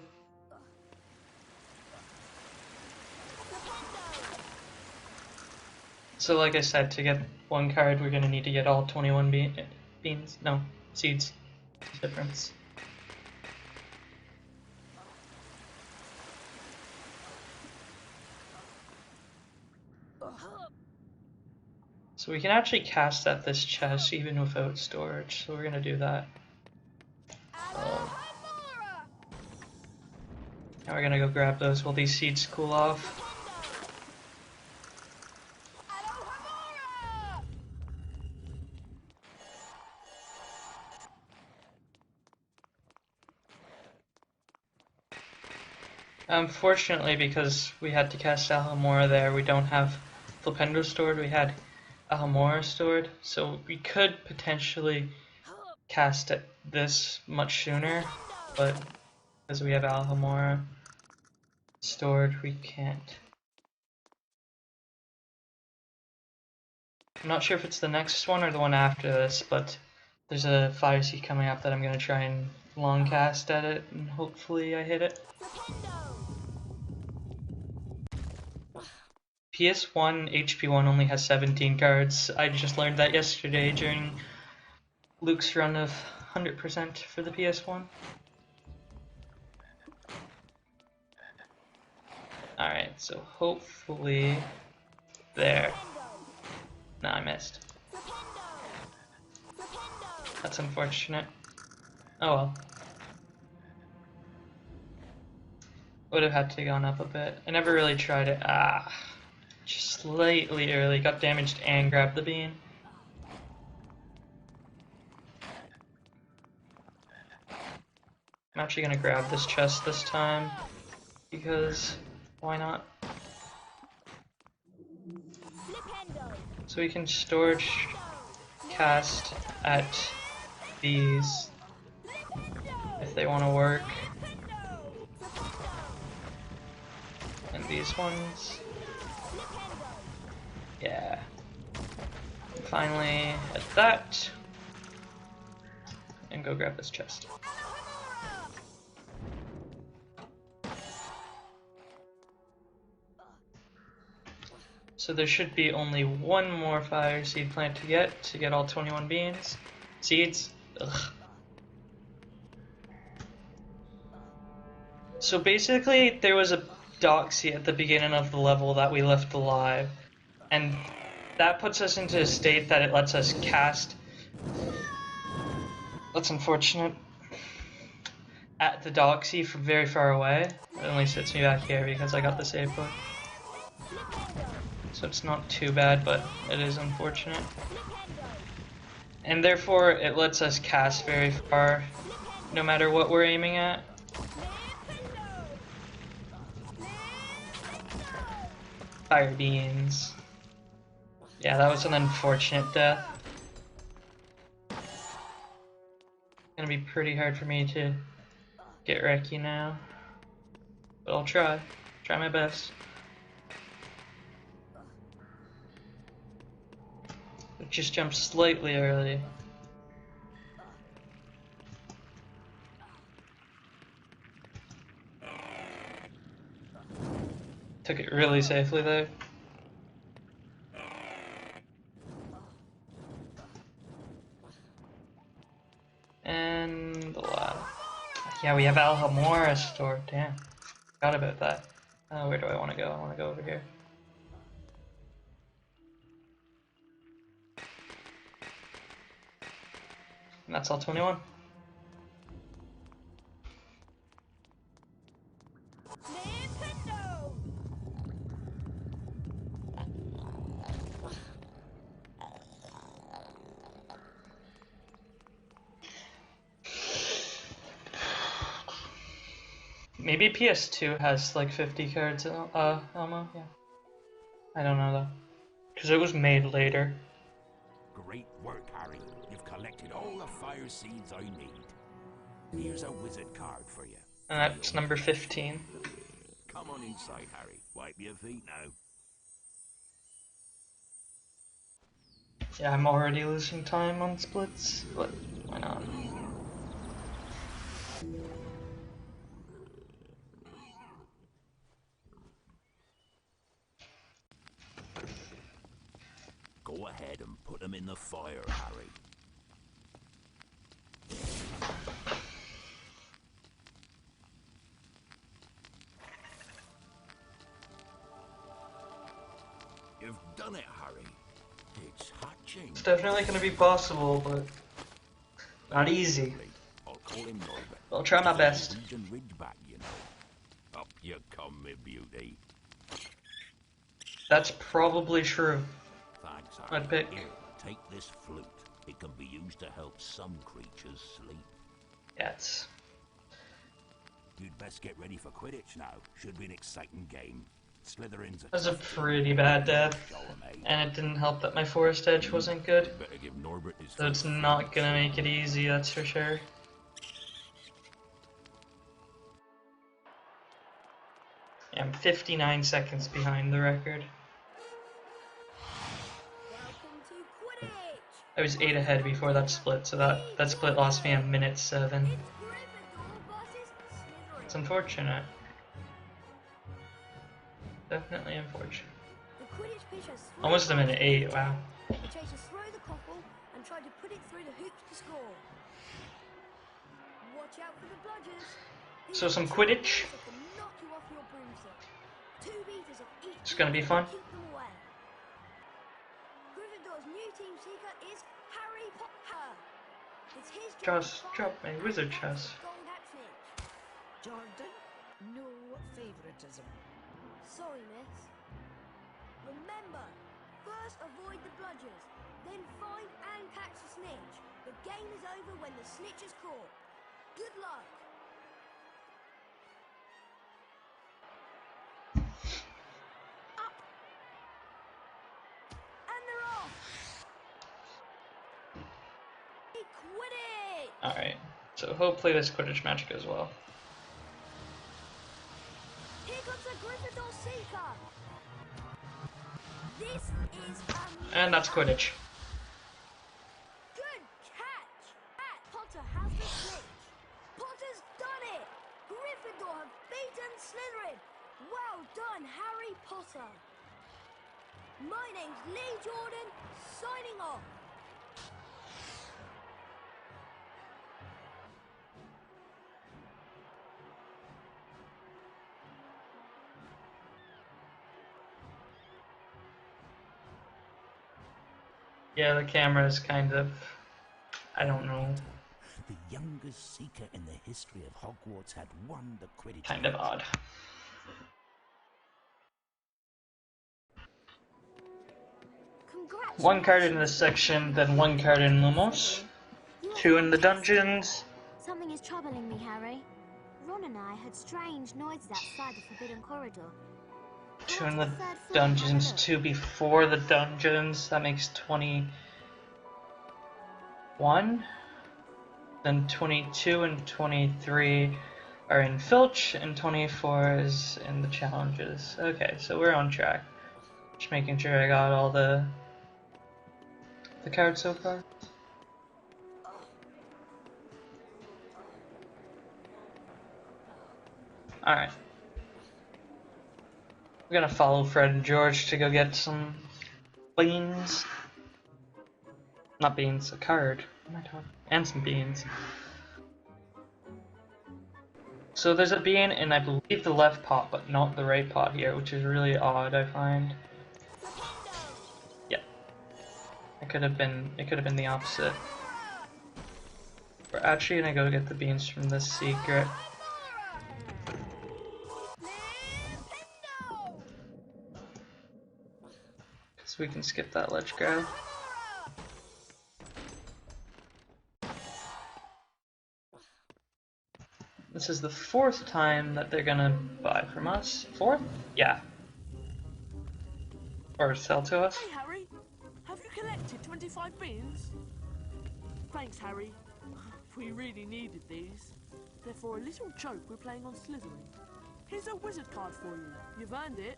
So like I said, to get one card we're gonna need to get all 21 beans. No, seeds. Difference. So we can actually cast at this chest even without storage, so we're gonna do that. Now we're gonna go grab those while these seeds cool off. Unfortunately, because we had to cast Alhambra there, we don't have Flipendo stored, we had Alhambra stored, so we could potentially cast it this much sooner, but because we have Alhambra stored, we can't. I'm not sure if it's the next one or the one after this, but there's a fire seed coming up that I'm going to try and long cast at it, and hopefully I hit it. PS1 HP1 only has 17 cards. I just learned that yesterday during Luke's run of 100% for the PS1. Alright, so hopefully... There. No, I missed. That's unfortunate. Oh well. Would have had to gone up a bit. I never really tried it. Just slightly early. Got damaged and grabbed the bean. I'm actually gonna grab this chest this time because why not? So we can storage cast at these if they want to work. And these ones. Yeah. And finally, at that. And go grab this chest. So there should be only one more fire seed plant to get all 21 beans. Seeds. Ugh. So basically, there was a doxy at the beginning of the level that we left alive, and that puts us into a state that it lets us cast. That's unfortunate. At the doxy from very far away. It only sits me back here because I got the save book. So it's not too bad, but it is unfortunate. And therefore, it lets us cast very far, no matter what we're aiming at. Fire beans. Yeah, that was an unfortunate death. Gonna be pretty hard for me to get Reki now. But I'll try. Try my best. It just jumped slightly early. Took it really safely though. And the last. Yeah, we have Alhambra stored. Damn. Forgot about that. Where do I want to go? I want to go over here. And that's all 21. Maybe PS2 has like 50 cards, Elmo? Yeah. I don't know though. Because it was made later. Great work, Harry. You've collected all the fire seeds I need. Here's a wizard card for you. And that's number 15. Come on inside, Harry. Wipe your feet now. Yeah, I'm already losing time on splits, but why not? Go ahead and put them in the fire, Harry. You've done it, Harry. It's hatching. It's definitely going to be possible, but not easy. I'll call him Norbert. I'll try my best. Region Ridgeback, you know. Up you come, me beauty. That's probably true. Thanks, Harry. I'd pick. Here, take this flute. It can be used to help some creatures sleep. Yes. You'd best get ready for Quidditch now. Should be an exciting game. Slytherin's That was a pretty bad death, and it didn't help that my forest edge wasn't good. Better give Norbert his So it's not gonna make it easy, that's for sure. Yeah, I'm 59 seconds behind the record. I was 8 ahead before that split, so that split lost me a minute 7. It's unfortunate. Definitely unfortunate. Almost a minute 8, wow. The chasers throw the cockle and try to put it through the hoops to score. Watch out for the bludgers. So some Quidditch. Knock you off your broomstick. 2 meters of each. It's gonna be fun. Keep them away. Gryffindor's new team seeker is Harry Potter. It's his job Just drop my wizard chest. Jordan, no favoritism. Sorry, miss. Remember, first avoid the bludgers, then find and catch the snitch. The game is over when the snitch is caught. Good luck. Up. And they're off. Quidditch. Alright, so hopefully this Quidditch match goes well. Here comes a Gryffindor seeker. This is And that's Quidditch. good catch. Potter has the snitch. Potter's done it. Gryffindor have beaten Slytherin. Well done, Harry Potter. My name's Lee Jordan, signing off. Yeah, the camera's kind of, I don't know, The youngest seeker in the history of Hogwarts had won the Quidditch. kind of odd. One card in this section, then one card in Lumos. 2 in the dungeons. Something is troubling me, Harry. Ron and I heard strange noises outside the Forbidden Corridor. 2 in the dungeons, 2 before the dungeons. That makes 21. Then 22 and 23 are in Filch, and 24 is in the challenges. Okay, so we're on track. Just making sure I got all the cards so far. Alright. We're gonna follow Fred and George to go get some beans. Not beans, a card. What am I talking? And some beans. So there's a bean in, I believe, the left pot, but not the right pot here, which is really odd, I find. Yeah. It could have been the opposite. We're actually gonna go get the beans from this secret. So we can skip that ledge grab. This is the 4th time that they're gonna buy from us. 4th? Yeah. Or sell to us. Hey, Harry. Have you collected 25 beans? Thanks, Harry. We really needed these. They're for a little joke we're playing on Slytherin. Here's a wizard card for you. You've earned it.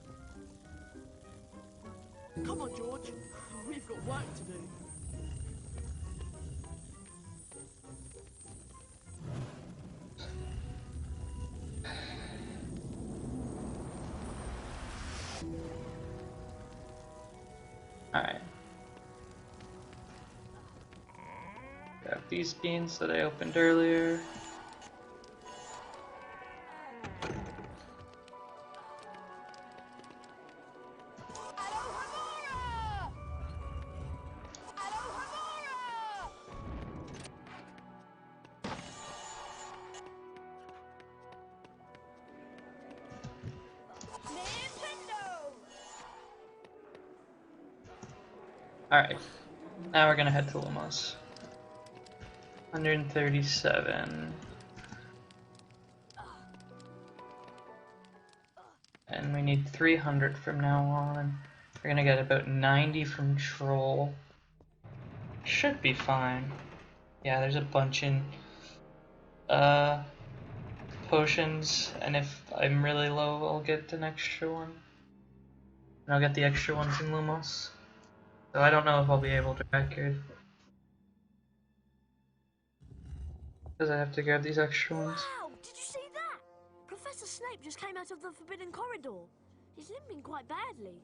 Come on, George. We've got work to do. Alright. Grab these beans that I opened earlier. Alright, now we're gonna head to Lumos. 137. And we need 300 from now on. We're gonna get about 90 from Troll. Should be fine. Yeah, there's a bunch in potions, and if I'm really low, I'll get an extra one. And I'll get the extra ones in Lumos. So I don't know if I'll be able to record. Because I have to grab these extra ones. Wow! Did you see that? Professor Snape just came out of the Forbidden Corridor. He's limping quite badly.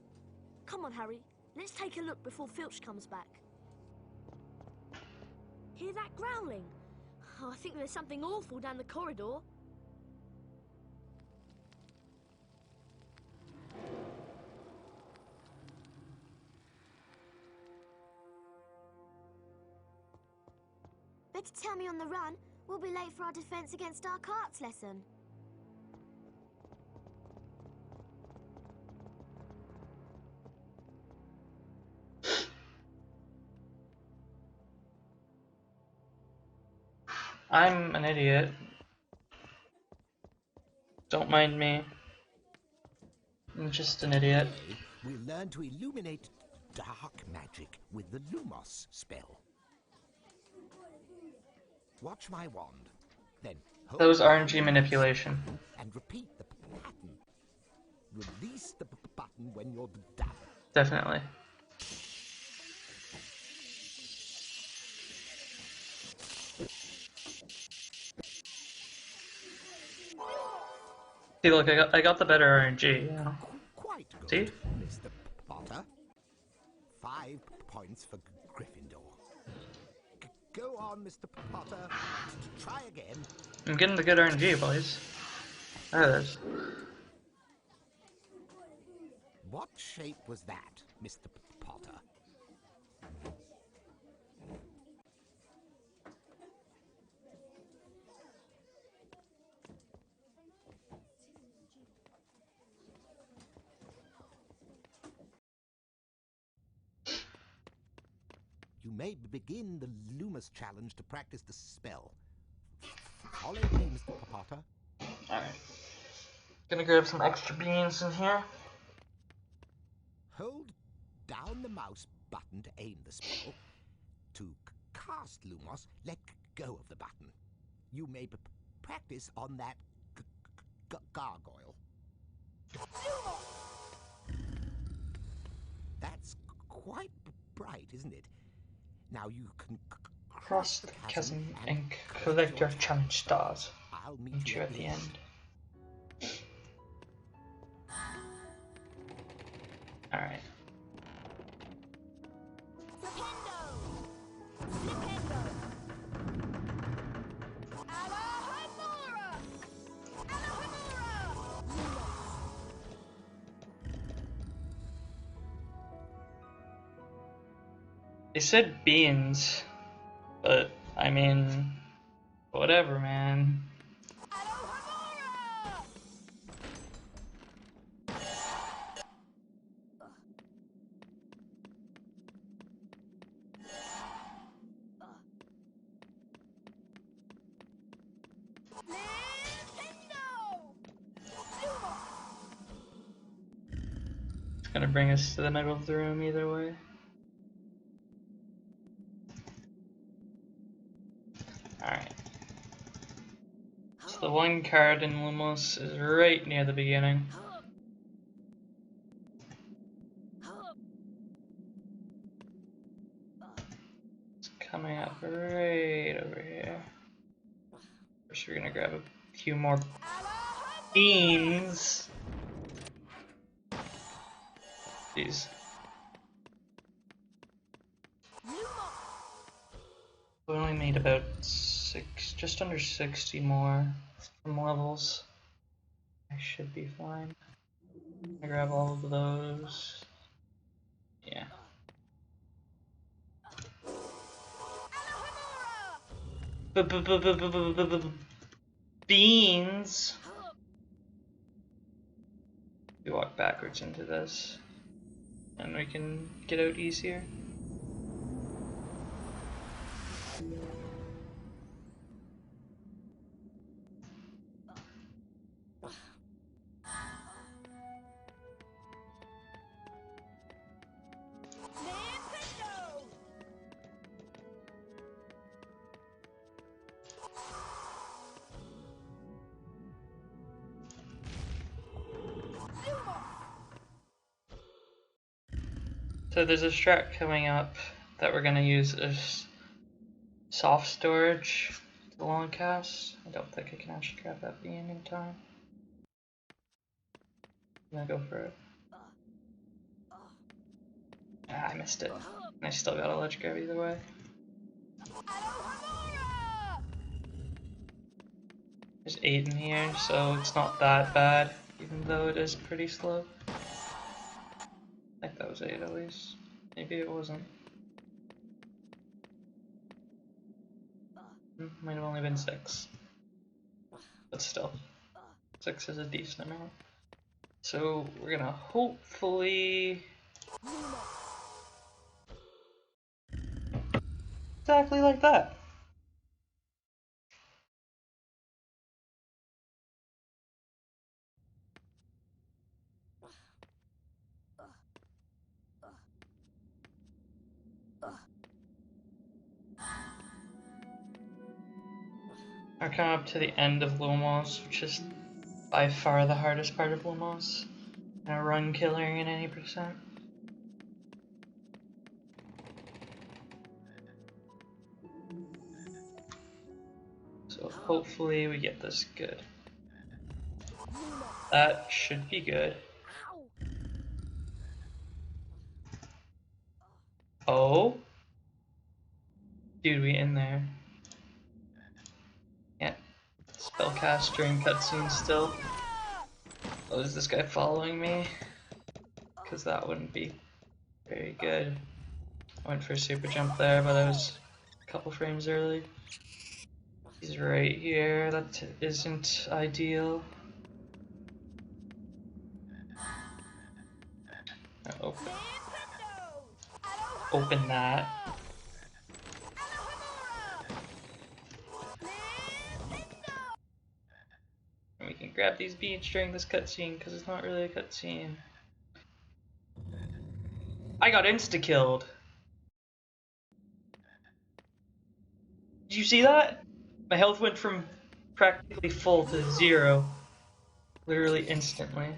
Come on, Harry. Let's take a look before Filch comes back. Hear that growling? Oh, I think there's something awful down the corridor. Better tell me on the run. We'll be late for our defense against AllCards lesson. I'm an idiot. Don't mind me. I'm just an idiot. Today, we'll learn to illuminate dark magic with the Lumos spell. Watch my wand, then hold That was down RNG the manipulation. button and repeat the pattern. Release the button when you're done. Definitely. See, look, I got the better RNG. You know? Quite good, See? Mr. Potter. 5 points for Gryffindor. Go on, Mr. Potter. Try again. I'm getting the good RNG, boys. There it is. What shape was that, Mr. Potter? You may begin the Lumos challenge to practice the spell. Follow me, Mr. Potter. Alright. Gonna grab some extra beans in here. Hold down the mouse button to aim the spell. To cast Lumos, let go of the button. You may practice on that gargoyle. That's quite bright, isn't it? Now you can Cross the chasm and collect your challenge stars. I'll Meet you at the end. Alright. They said beans, but I mean, whatever, man. It's gonna bring us to the middle of the room either way. Alright. So the one card in Lumos is right near the beginning. It's coming up right over here. First we're gonna grab a few more beans. Jeez. We only need about just under 60 more from levels. I should be fine. I grab all of those. Yeah. Beans. We walk backwards into this, and we can get out easier. So there's a strat coming up that we're gonna use as soft storage, the long cast. I don't think I can actually grab that bean in time. I'm gonna go for it. Ah, I missed it. I still got a ledge grab either way. There's 8 in here, so it's not that bad, even though it is pretty slow. I think that was 8 at least. Maybe it wasn't. Might have only been 6. But still, 6 is a decent amount. So we're gonna hopefully... Exactly like that. We're coming up to the end of Lumos, which is by far the hardest part of Lumos. And a run killing in any percent. So hopefully we get this good. That should be good. Oh? Dude, we in there. Yeah. Spellcast during cutscenes still. Oh, is this guy following me? Because that wouldn't be very good. I went for a super jump there, but I was a couple frames early. He's right here. That isn't ideal. Open that. And we can grab these beans during this cutscene because it's not really a cutscene. I got insta-killed. Did you see that? My health went from practically full to 0. Literally instantly.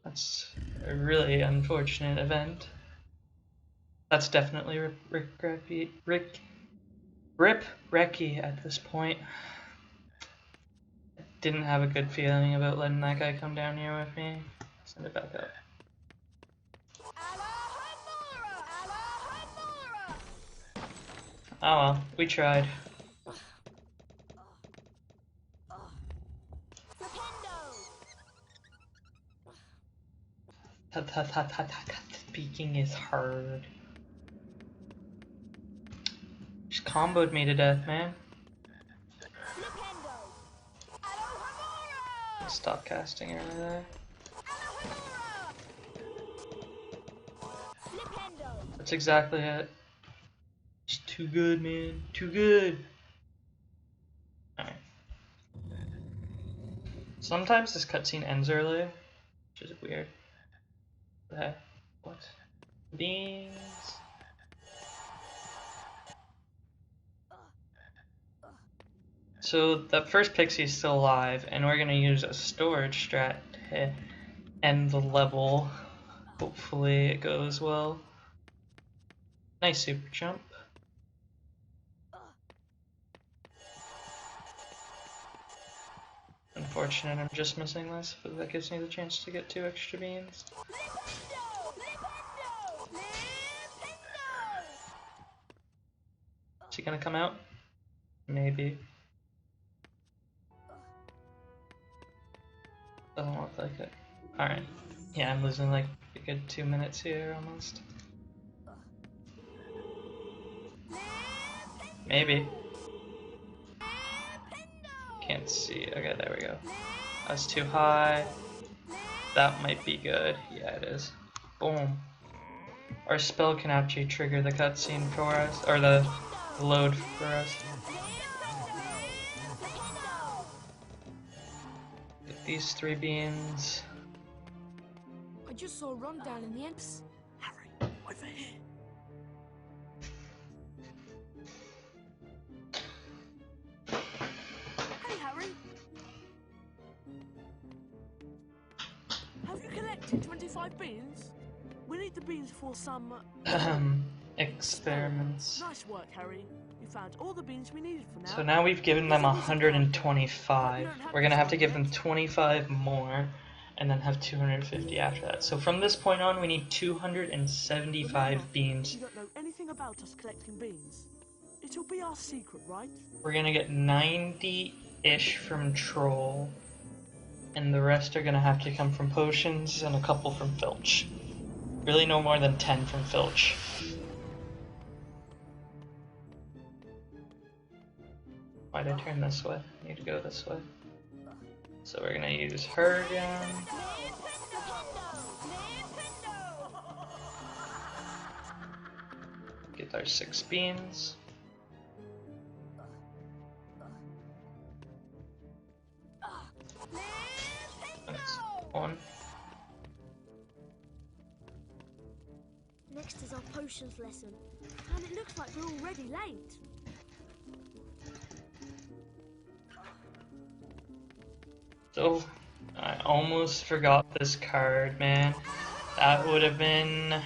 That's a really unfortunate event. That's definitely Rip Reki at this point. I didn't have a good feeling about letting that guy come down here with me. Send it back up. Oh well, we tried. Speaking is hard. Just comboed me to death, man. Stop casting over there. That's exactly it. It's too good, man. Too good. Alright. Sometimes this cutscene ends early, which is weird. What? Beans. So that first pixie is still alive, and we're gonna use a storage strat to end the level. Hopefully it goes well. Nice super jump. Unfortunate I'm just missing this, but that gives me the chance to get 2 extra beans. Is he gonna come out? Maybe. Doesn't look like it. Alright. Yeah, I'm losing like a good 2 minutes here almost. Maybe. Can't see. Okay, there we go. That's too high. That might be good. Yeah, it is. Boom. Our spell can actually trigger the cutscene for us, or the load for us. Get these 3 beans. I just saw a rundown in the X. Harry, over here. Hey, Harry. Have you collected collected 25 beans? We need the beans for some... experiments. Nice work, Harry. You found all the beans we needed for now. So now we've given them 125. We're gonna have to give them 25 more, and then have 250 after that. So from this point on, we need 275 beans. You don't know anything about us collecting beans. It'll be our secret, right? We're gonna get 90-ish from Troll, and the rest are gonna have to come from potions and a couple from Filch. Really no more than 10 from Filch. Why'd I turn this way? I need to go this way. So we're gonna use her again. Get our 6 beans. That's 1. Next is our potions lesson, and it looks like we're already late. So, I almost forgot this card, man. That would have been...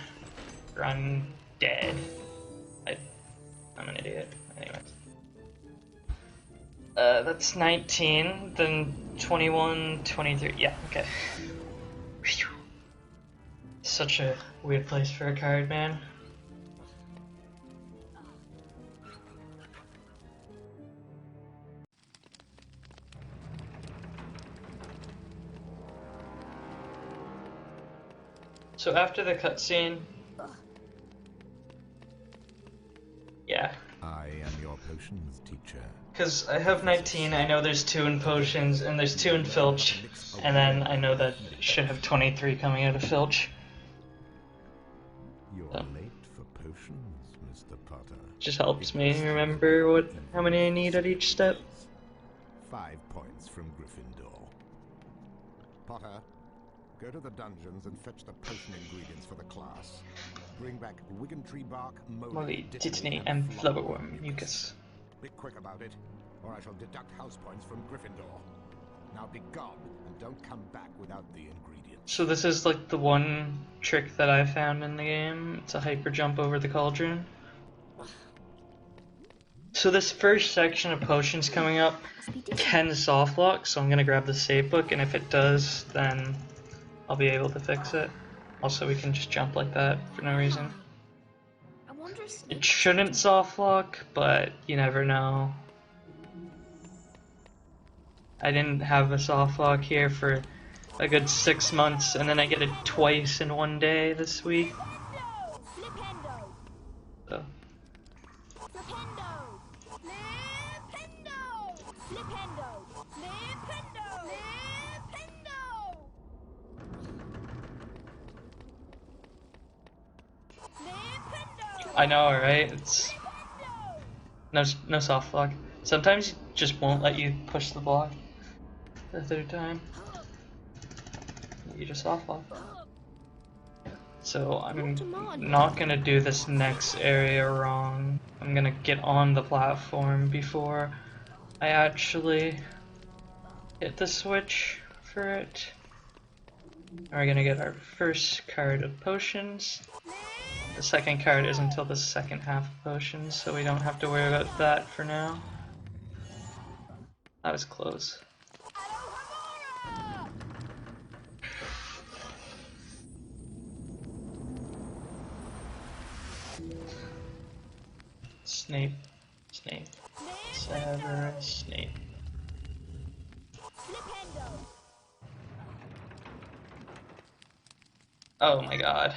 run dead. I'm an idiot. Anyways. That's 19, then 21, 23. Yeah, okay. Whew. Such a weird place for a card, man. So after the cutscene, yeah. I am your potions teacher. Because I have 19, I know there's 2 in potions, and there's 2 in Filch, and then I know that I should have 23 coming out of Filch. You're late for potions, Mr. Potter. Just helps me remember how many I need at each step. 5 points from Gryffindor. Potter, go to the dungeons and fetch the potion ingredients for the class. Bring back Wigan tree bark, Molly, Titany, and Flowerworm mucus. Be quick about it, or I shall deduct house points from Gryffindor. Now be gone, and don't come back without the ingredients. So this is like the one trick that I found in the game. It's a hyper jump over the cauldron. So this first section of potions coming up can soft lock, so I'm gonna grab the save book, and if it does, then I'll be able to fix it. Also, we can just jump like that for no reason. It shouldn't soft lock, but you never know. I didn't have a soft lock here for a good 6 months, and then I get it twice in one day this week. So. I know, right? It's no soft lock. Sometimes it just won't let you push the block the 3rd time. You just soft lock. So I'm not gonna do this next area wrong. I'm gonna get on the platform before I actually hit the switch for it. We're gonna get our first card of potions. The second card is until the second half of potions, so we don't have to worry about that for now. That was close. Snape, Severus Snape. Oh my god.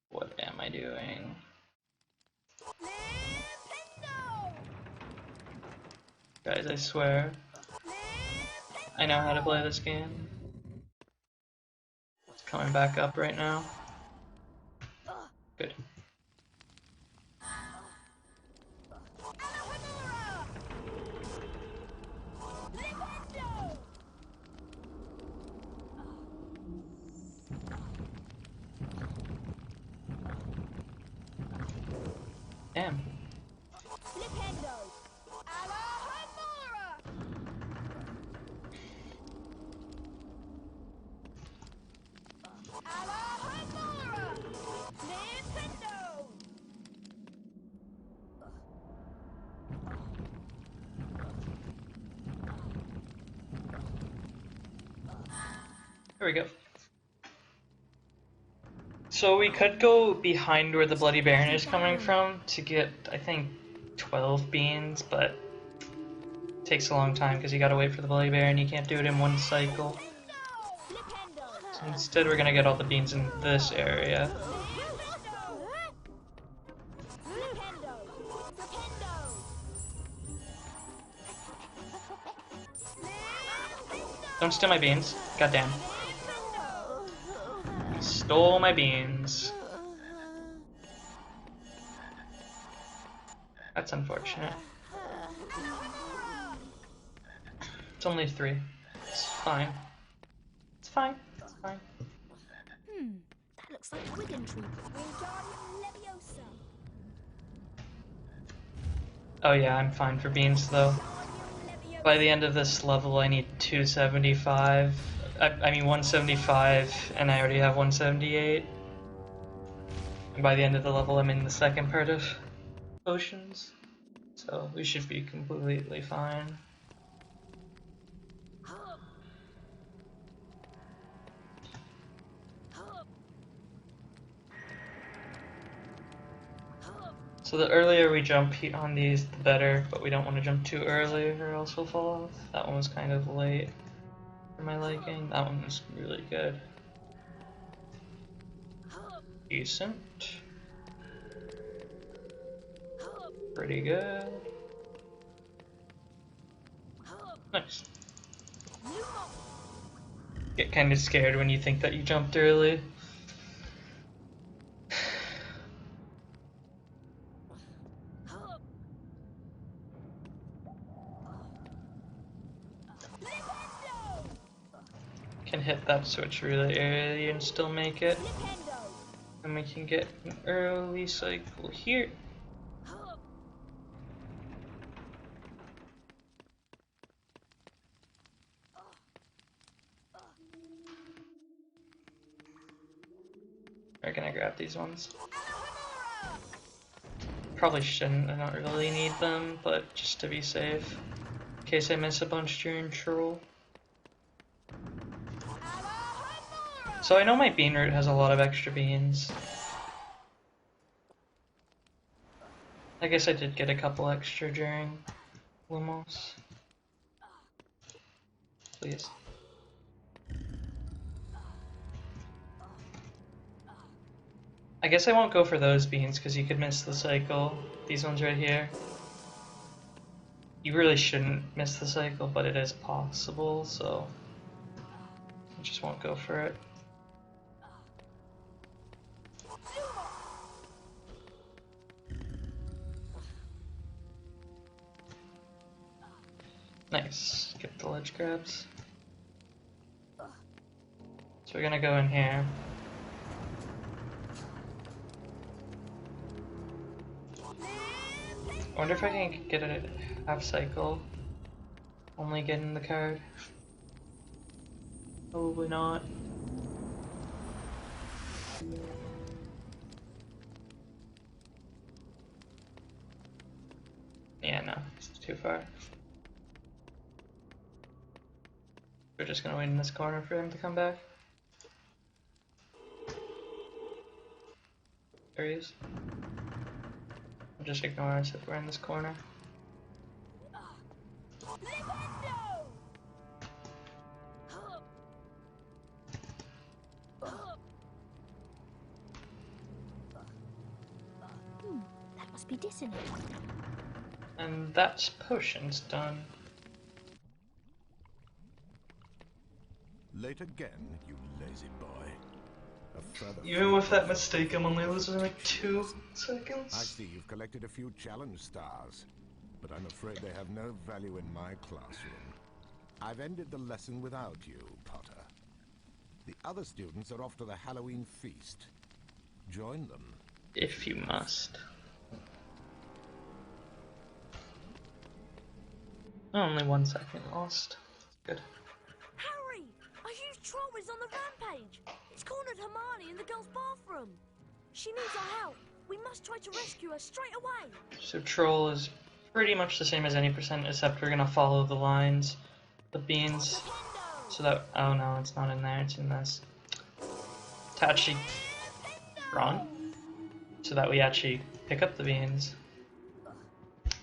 What am I doing? Guys, I swear, I know how to play this game. It's coming back up right now. Good. Damn. There we go. So we could go behind where the Bloody Baron is coming from to get, I think, 12 beans, but it takes a long time because you gotta wait for the Bloody Baron. You can't do it in one cycle. So instead we're gonna get all the beans in this area. Don't steal my beans. Goddamn. Stole my beans. That's unfortunate. It's only 3. It's fine. It's fine. It's fine. That looks like a Wigan tree. Oh yeah, I'm fine for beans though. By the end of this level I need 275. I mean 175, and I already have 178. And by the end of the level I'm in the second part of potions. So we should be completely fine. So the earlier we jump on these, the better, but we don't want to jump too early or else we'll fall off. That one was kind of late for my liking. That one was really good. Decent. Pretty good. Nice. Get kind of scared when you think that you jumped early. Can hit that switch really early and still make it. And we can get an early cycle here. We're gonna grab these ones. Probably shouldn't, I don't really need them, but just to be safe. In case I miss a bunch during troll. So I know my bean root has a lot of extra beans. I guess I did get a couple extra during Lumos. Please. I guess I won't go for those beans because you could miss the cycle. These ones right here. You really shouldn't miss the cycle, but it is possible, so I just won't go for it. Nice. Get the ledge grabs. So we're gonna go in here. I wonder if I can get a half cycle. Only getting the card. Probably not. Yeah, no, it's too far. We're just gonna wait in this corner for him to come back. There he is. I'll just ignore us if we're in this corner. That must be dissonant. And that's potions done. Late again, you lazy boy. A further Even with that mistake, I'm only losing like 2 seconds. I see you've collected a few challenge stars, but I'm afraid they have no value in my classroom. I've ended the lesson without you, Potter. The other students are off to the Halloween feast. Join them. If you must. Only 1 second lost. Good. Harry! A huge troll is on the rampage! It's cornered Hermione in the girls' bathroom! She needs our help! We must try to rescue her straight away! So troll is pretty much the same as any percent, except we're gonna follow the lines. The beans. So that, oh no, it's not in there, it's in this. To actually run, so that we actually pick up the beans.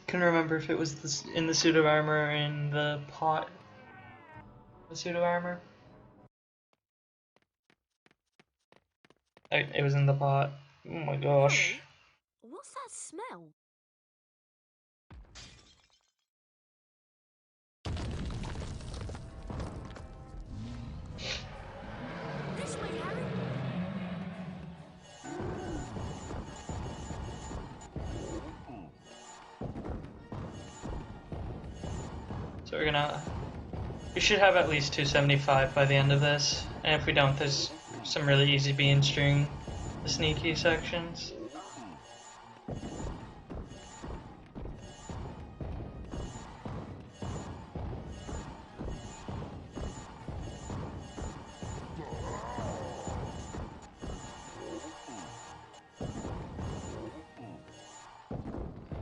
Couldn't remember if it was this, in the suit of armor or in the pot. The suit of armor? It was in the pot. Oh my gosh. What's that smell? This way, Harry. So we should have at least 275 by the end of this, and if we don't, there's some really easy beans during the sneaky sections.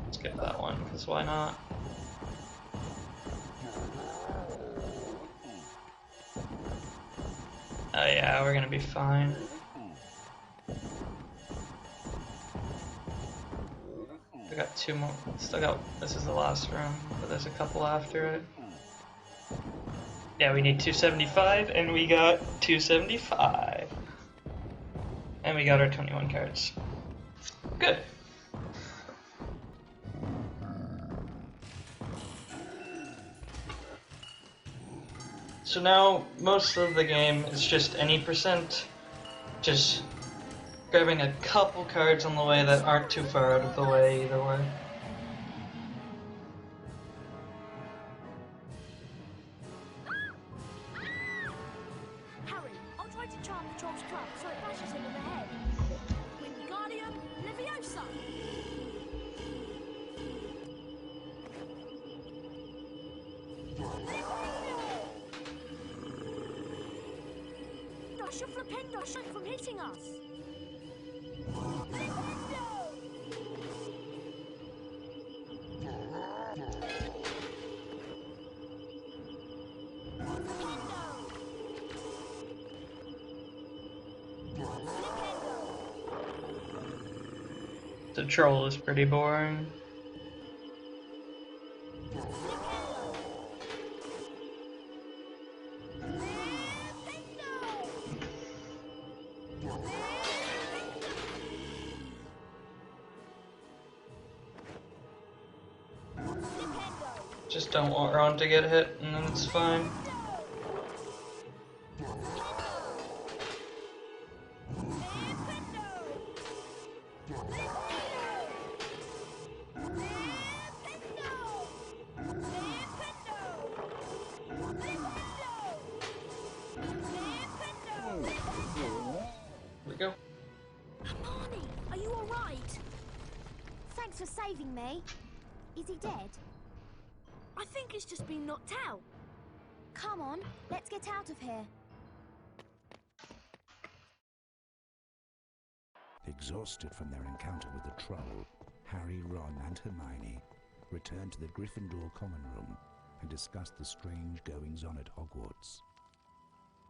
Let's get that one, because why not? Oh yeah, we're gonna be fine. We got two more. Still got. This is the last room, but there's a couple after it. Yeah, we need 275, and we got 275. And we got our 21 cards. Good. So now, most of the game is just any percent, just grabbing a couple cards on the way that aren't too far out of the way either way. Harry, I'll try to charm the troll's club so it bashes him in the head. Wingardium Leviosa! Flipendo shut from hitting us. The troll is pretty boring. Just don't want Ron to get hit, and then it's fine. Here we go. Hermione, are you alright? Thanks for saving me. Is he dead? I think he's just been knocked out. Come on, let's get out of here. Exhausted from their encounter with the troll, Harry, Ron and Hermione returned to the Gryffindor common room and discussed the strange goings-on at Hogwarts.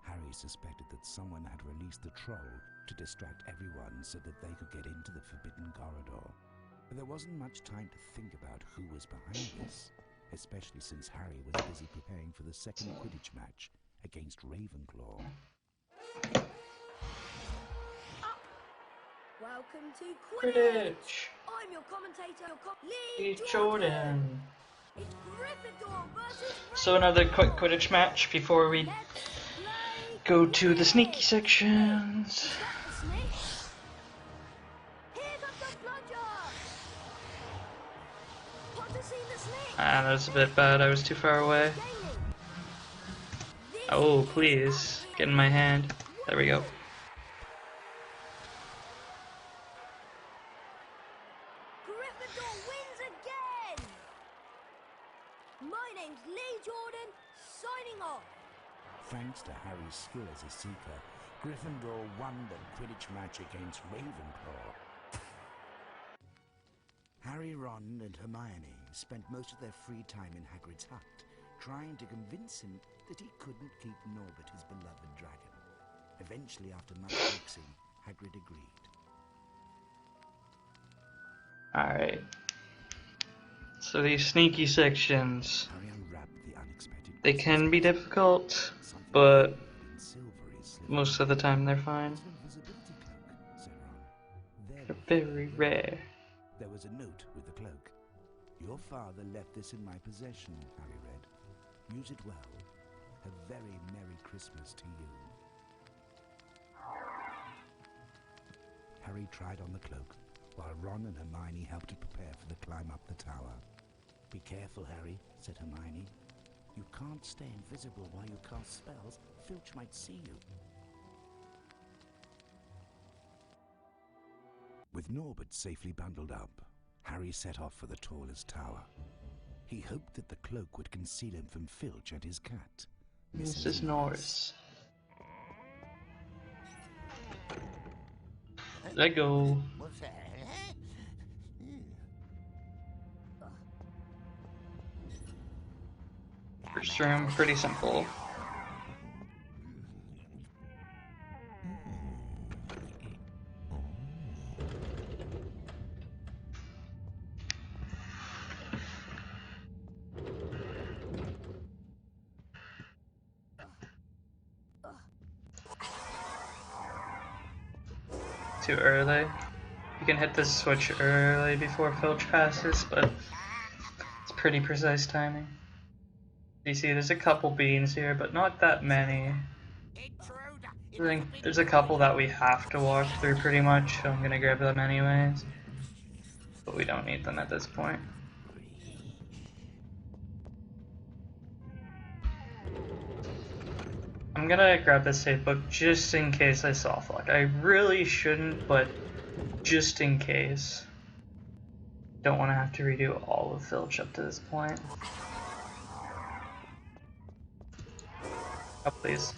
Harry suspected that someone had released the troll to distract everyone so that they could get into the Forbidden Corridor. But there wasn't much time to think about who was behind this, especially since Harry was busy preparing for the second Quidditch match against Ravenclaw. Welcome to Quidditch! I'm your commentator, Lee Jordan! It's Gryffindor versus So another quick Quidditch match before we go to the sneaky sections. Ah, that was a bit bad. I was too far away. Oh, please. Get in my hand. There we go. Gryffindor wins again! My name's Lee Jordan, signing off. Thanks to Harry's skill as a seeker, Gryffindor won the Quidditch match against Ravenclaw. Harry, Ron and Hermione spent most of their free time in Hagrid's hut, trying to convince him that he couldn't keep Norbert, his beloved dragon. Eventually, after much coaxing, Hagrid agreed. Alright. So these sneaky sections, Harry unwrapped the unexpected they can be difficult, but most of the time they're fine. Invisibility cloak, said Ron. They're very rare. There was a note with the cloak. Your father left this in my possession, Harry read. Use it well. A very Merry Christmas to you. Harry tried on the cloak, while Ron and Hermione helped to prepare for the climb up the tower. Be careful, Harry, said Hermione. You can't stay invisible while you cast spells. Filch might see you. With Norbert safely bundled up, Harry set off for the tallest tower. He hoped that the cloak would conceal him from Filch and his cat, Mrs. Norris. Let go. First room, pretty simple. Too early. You can hit this switch early before Filch passes, but it's pretty precise timing. You see, there's a couple beans here, but not that many. I think there's a couple that we have to walk through pretty much, so I'm gonna grab them anyways. But we don't need them at this point. I'm gonna grab the safe book just in case I soft lock. I really shouldn't, but just in case. Don't want to have to redo all of Filch up to this point. Oh, please.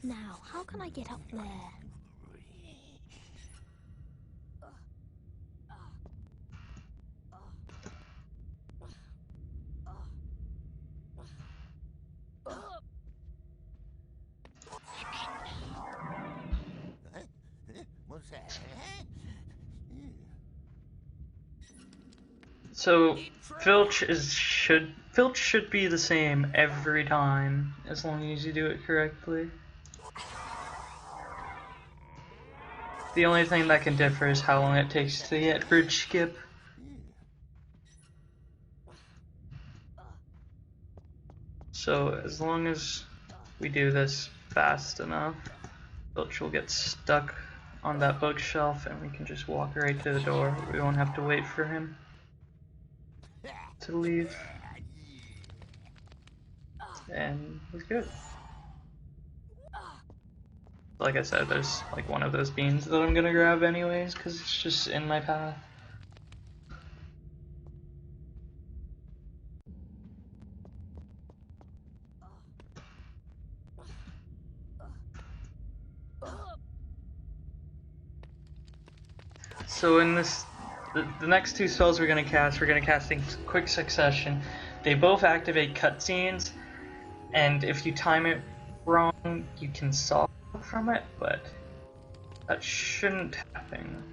Now, how can I get up there? So Filch should be the same every time as long as you do it correctly. The only thing that can differ is how long it takes to get bridge skip. So as long as we do this fast enough, Filch will get stuck on that bookshelf and we can just walk right to the door. We won't have to wait for him to leave. And he's good. Like I said, there's like one of those beans that I'm gonna grab anyways because it's just in my path. So in this, the next two spells we're gonna cast in quick succession. They both activate cutscenes, and if you time it wrong, you can solve from it, but that shouldn't happen.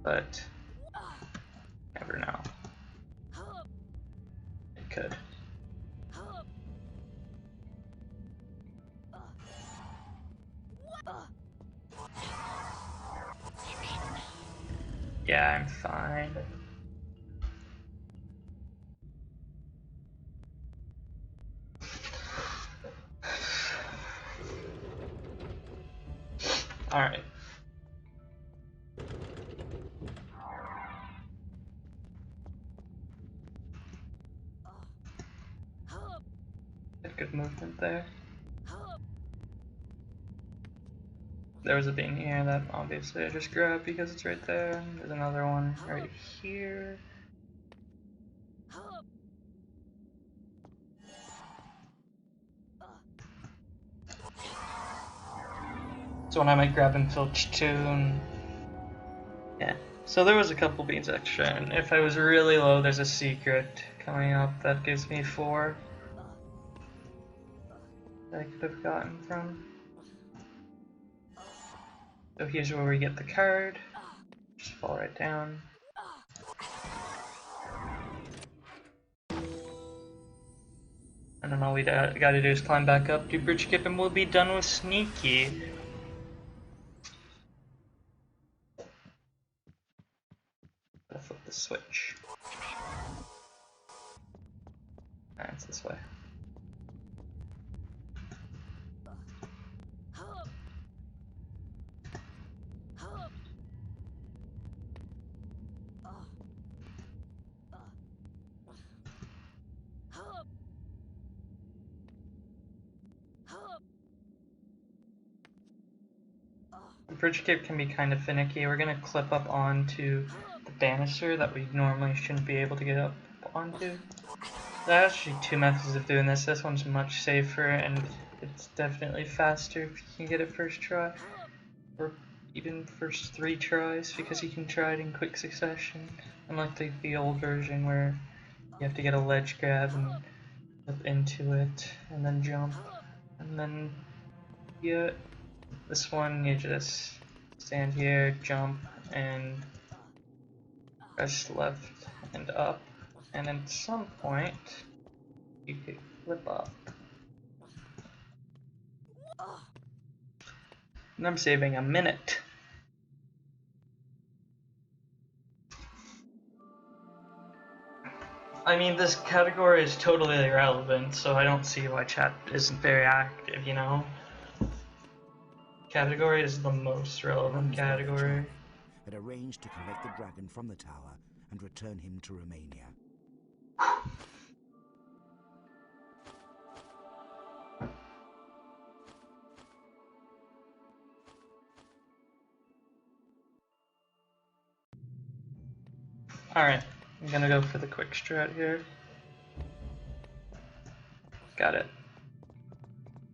But never know. It could. Yeah, I'm fine. Alright. Good movement there. There was a bean here that obviously I just grabbed because it's right there. There's another one right here. So when I might grab and filch too, and yeah. So there was a couple beans extra, and if I was really low, there's a secret coming up that gives me 4 that I could have gotten from. So here's where we get the card. Just fall right down. And then all we gotta do is climb back up, do bridge skip, and we'll be done with Sneaky. Gotta flip the switch. Alright, it's this way. The bridge skip can be kind of finicky. We're gonna clip up onto the banister that we normally shouldn't be able to get up onto. There are actually 2 methods of doing this. This one's much safer and it's definitely faster if you can get it first try. Or even first 3 tries, because you can try it in quick succession. Unlike the old version where you have to get a ledge grab and flip into it and then jump. And then yeah, this one you just stand here, jump, and press left and up. And at some point you could flip up. And I'm saving a minute. I mean, this category is totally irrelevant, so I don't see why chat isn't very active, you know? Category is the most relevant category. Had arranged to collect the dragon from the tower and return him to Romania. Alright, I'm gonna go for the quick strat here. Got it.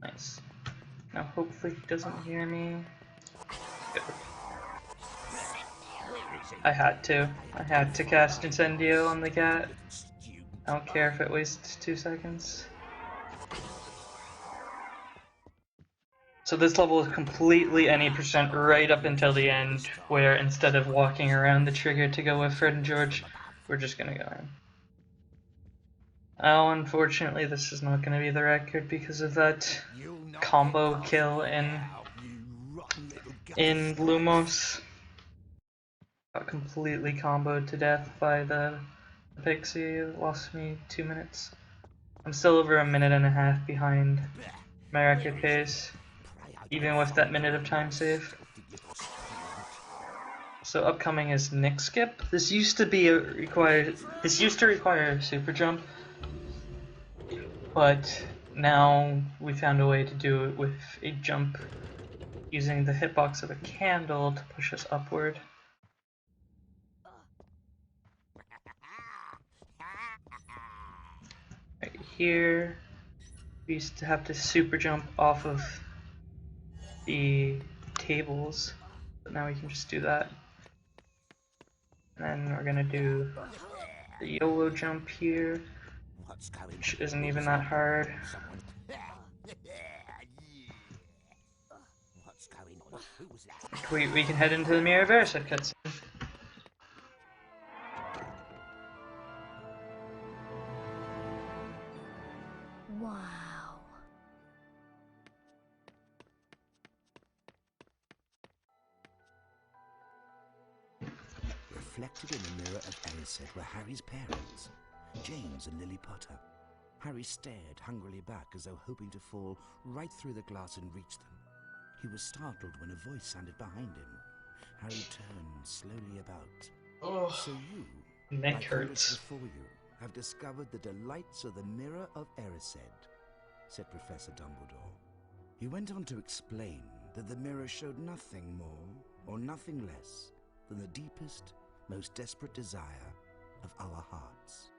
Nice. Now hopefully he doesn't hear me. Good. I had to cast Incendio on the cat. I don't care if it wastes 2 seconds. So this level is completely any percent right up until the end, where instead of walking around the trigger to go with Fred and George, we're just gonna go in. Oh, unfortunately this is not gonna be the record because of that combo kill in Lumos. Got completely comboed to death by the Pixie. It lost me 2 minutes. I'm still over a minute and a half behind my record pace, even with that minute of time save. So upcoming is Nick Skip. This used to require a super jump, but now we found a way to do it with a jump using the hitbox of a candle to push us upward. Right here, we used to have to super jump off of the tables, but now we can just do that. And then we're gonna do the YOLO jump here, which isn't even that hard. We can head into the Mirror of Erised cutscene. Wow. Reflected in the mirror of Erised were Harry's parents, James and Lily Potter. Harry stared hungrily back as though hoping to fall right through the glass and reach them. He was startled when a voice sounded behind him. Harry turned slowly about. Oh, so you, neck like hurts. before you, have discovered the delights of the mirror of Erised, said Professor Dumbledore. He went on to explain that the mirror showed nothing more or nothing less than the deepest, most desperate desire of our hearts,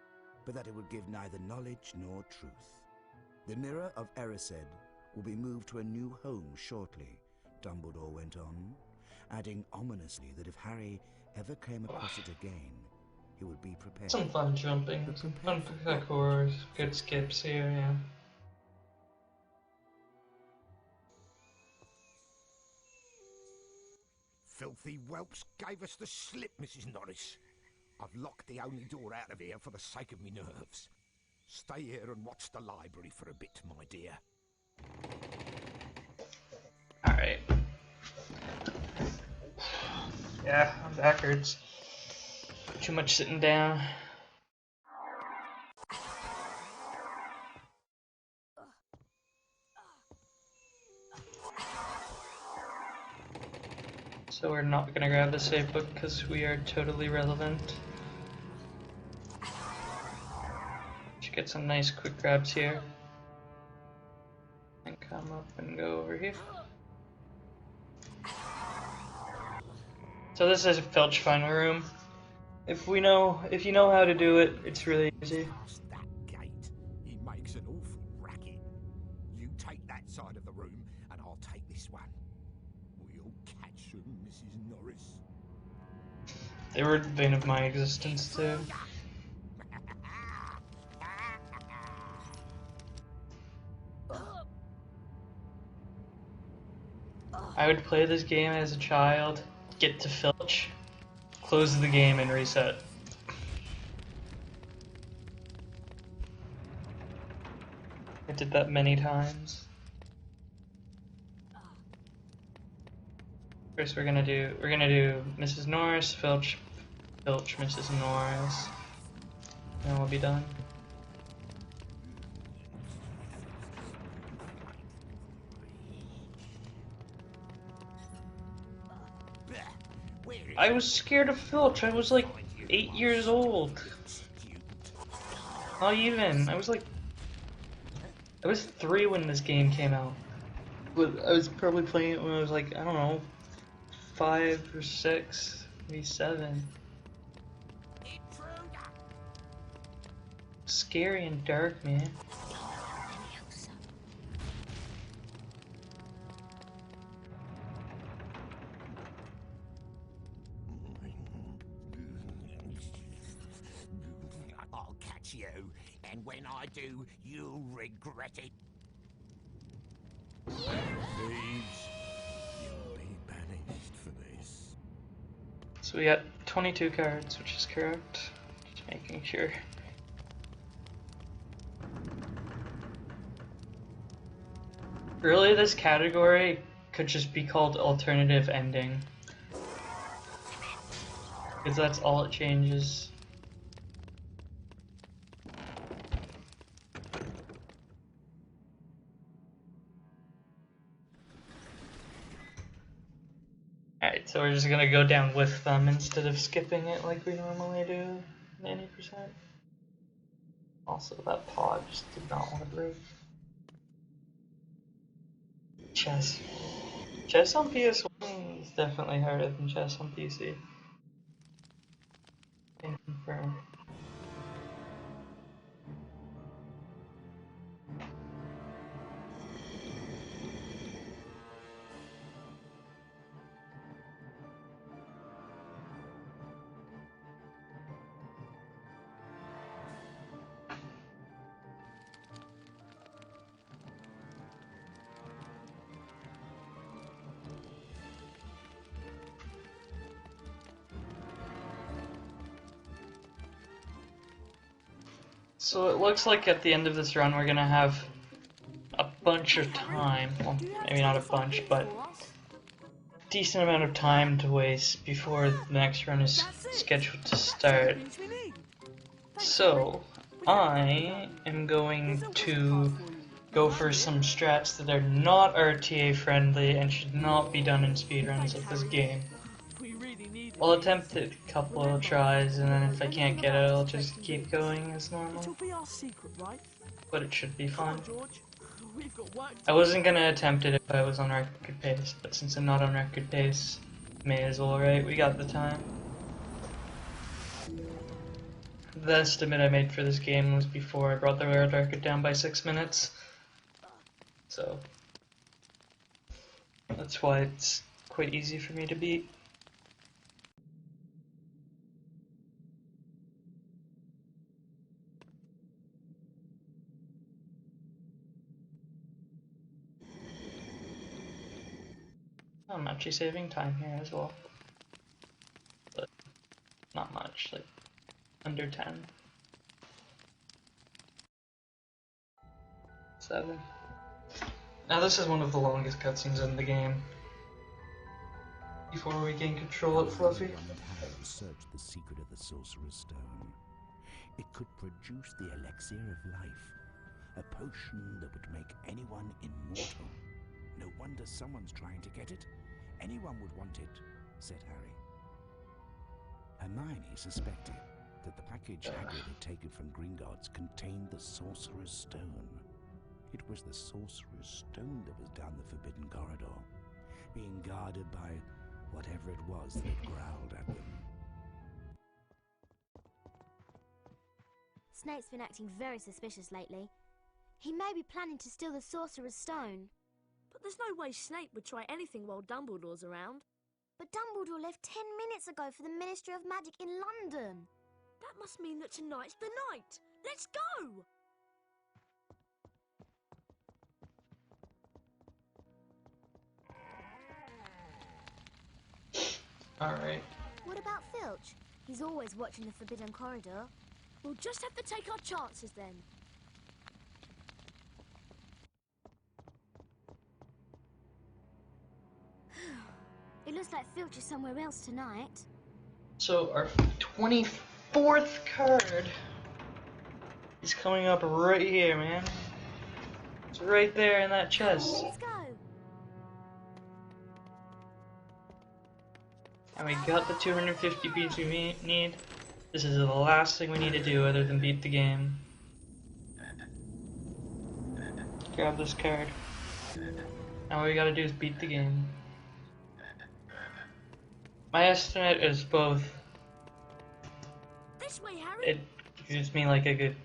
but that it would give neither knowledge nor truth. The mirror of Erised will be moved to a new home shortly, Dumbledore went on, adding ominously that if Harry ever came across it again, he would be prepared. Some fun jumping, some fun parkour, good skips here, yeah. Filthy whelps gave us the slip, Mrs. Norris. I've locked the only door out of here for the sake of me nerves. Stay here and watch the library for a bit, my dear. Alright. Yeah, I'm backwards. Too much sitting down. So we're not gonna grab the save book because we are totally relevant. Should get some nice quick grabs here. And come up and go over here. So this is a Filch final room. If you know how to do it, it's really easy. Past that gate, he makes an awful racket. You take that side of the room, and I'll take this one. We'll catch him, Mrs. Norris. They were the bane of my existence too. I would play this game as a child, get to Filch, close the game and reset. I did that many times. First we're gonna do Mrs. Norris, Filch, Mrs. Norris. And we'll be done. I was scared of Filch. I was like 8 years old. Not even. I was 3 when this game came out. But I was probably playing it when I was like, I don't know, 5 or 6, maybe 7. Scary and dark, man. I'll catch you, and when I do, you'll regret it. Thieves, you'll be banished for this. So we got 22 cards, which is correct. Just making sure. Really, this category could just be called alternative ending. Because that's all it changes. Alright, so we're just gonna go down with them instead of skipping it like we normally do, 90%. Also, that pod just did not want to break. Chess. Chess on PS1 is definitely harder than chess on PC. Can confirm. So it looks like at the end of this run we're gonna have a bunch of time, well maybe not a bunch, but a decent amount of time to waste before the next run is scheduled to start. So I am going to go for some strats that are not RTA friendly and should not be done in speedruns of this game. I'll attempt it a couple of tries, and then if I can't get it, I'll just keep going as normal. But it should be fun. I wasn't gonna attempt it if I was on record pace, but since I'm not on record pace, may as well, right? We got the time. The estimate I made for this game was before I brought the world record down by 6 minutes. So That's why it's quite easy for me to beat. I'm actually saving time here as well. But not much, like under 10. 7. Now this is one of the longest cutscenes in the game. Before we gain control of Fluffy. Harry searched the secret of the Sorcerer's Stone. It could produce the elixir of life, a potion that would make anyone immortal. No wonder someone's trying to get it. Anyone would want it, said Harry. Hermione suspected that the package Hagrid had taken from Gringotts contained the Sorcerer's Stone. It was the Sorcerer's Stone that was down the Forbidden Corridor, being guarded by whatever it was that had growled at them. Snape's been acting very suspicious lately. He may be planning to steal the Sorcerer's Stone. But there's no way Snape would try anything while Dumbledore's around. But Dumbledore left 10 minutes ago for the Ministry of Magic in London. That must mean that tonight's the night. Let's go! Alright. What about Filch? He's always watching the Forbidden Corridor. We'll just have to take our chances then. It looks like Filch is somewhere else tonight. So our 24th card is coming up right here, man. It's right there in that chest. Let's go. And we got the 250 beats we need. This is the last thing we need to do other than beat the game. Grab this card. Now all we gotta do is beat the game. My estimate is both. This way, Harry. It gives me like a good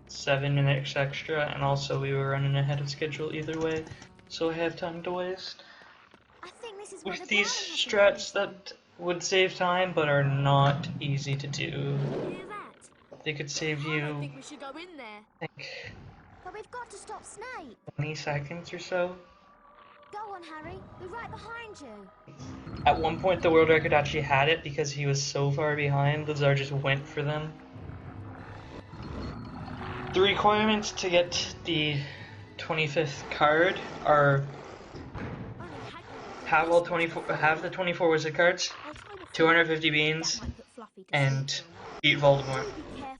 7 minutes extra, and also we were running ahead of schedule either way, so I have time to waste. I think this is where With the these garden has to strats be. that would save time but are not easy to do. Hear that? They could save I don't you, think we should go in there. I think, But we've got to stop Snape. 20 seconds or so. Go on, Harry. We're right behind you. At one point the world record actually had it because he was so far behind, the Tsar just went for them. The requirements to get the 25th card are have the 24 wizard cards, 250 beans, and beat Voldemort.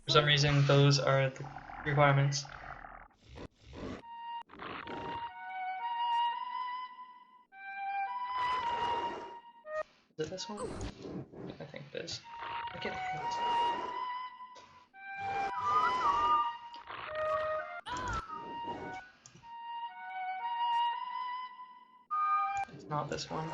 For some reason, those are the requirements. Is it this one? I think it is. I get it. It's not this one.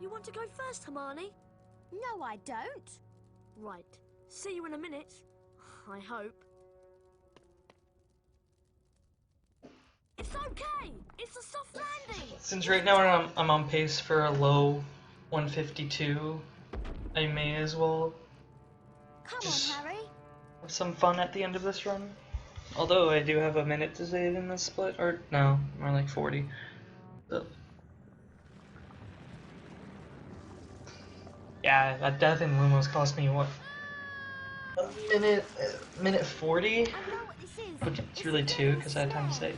You want to go first, Hermione? No, I don't. Right. See you in a minute. I hope. It's okay! It's a soft landing! Since right now I'm on pace for a low 152, I may as well Come just on, Harry. have some fun at the end of this run. Although I do have a minute to save in this split, or no, more like 40. So. Yeah, that death in Lumos cost me what? A minute 40? I know what this is. Which is really 2 because I had time to save.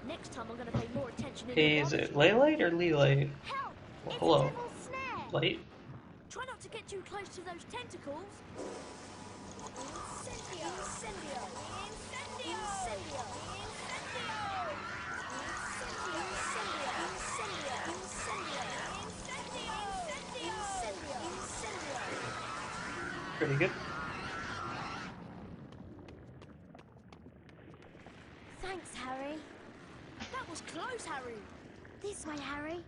Next time I'm gonna pay more attention in Hey, the is it knowledge. Leylight or Lelite? Help! Well, It's hello. a devil's snare. Light? Try not to get too close to those tentacles. Incendio! Incendio! Incendio! Incendio! Pretty good. Thanks, Harry. That was close, Harry. This way, Harry.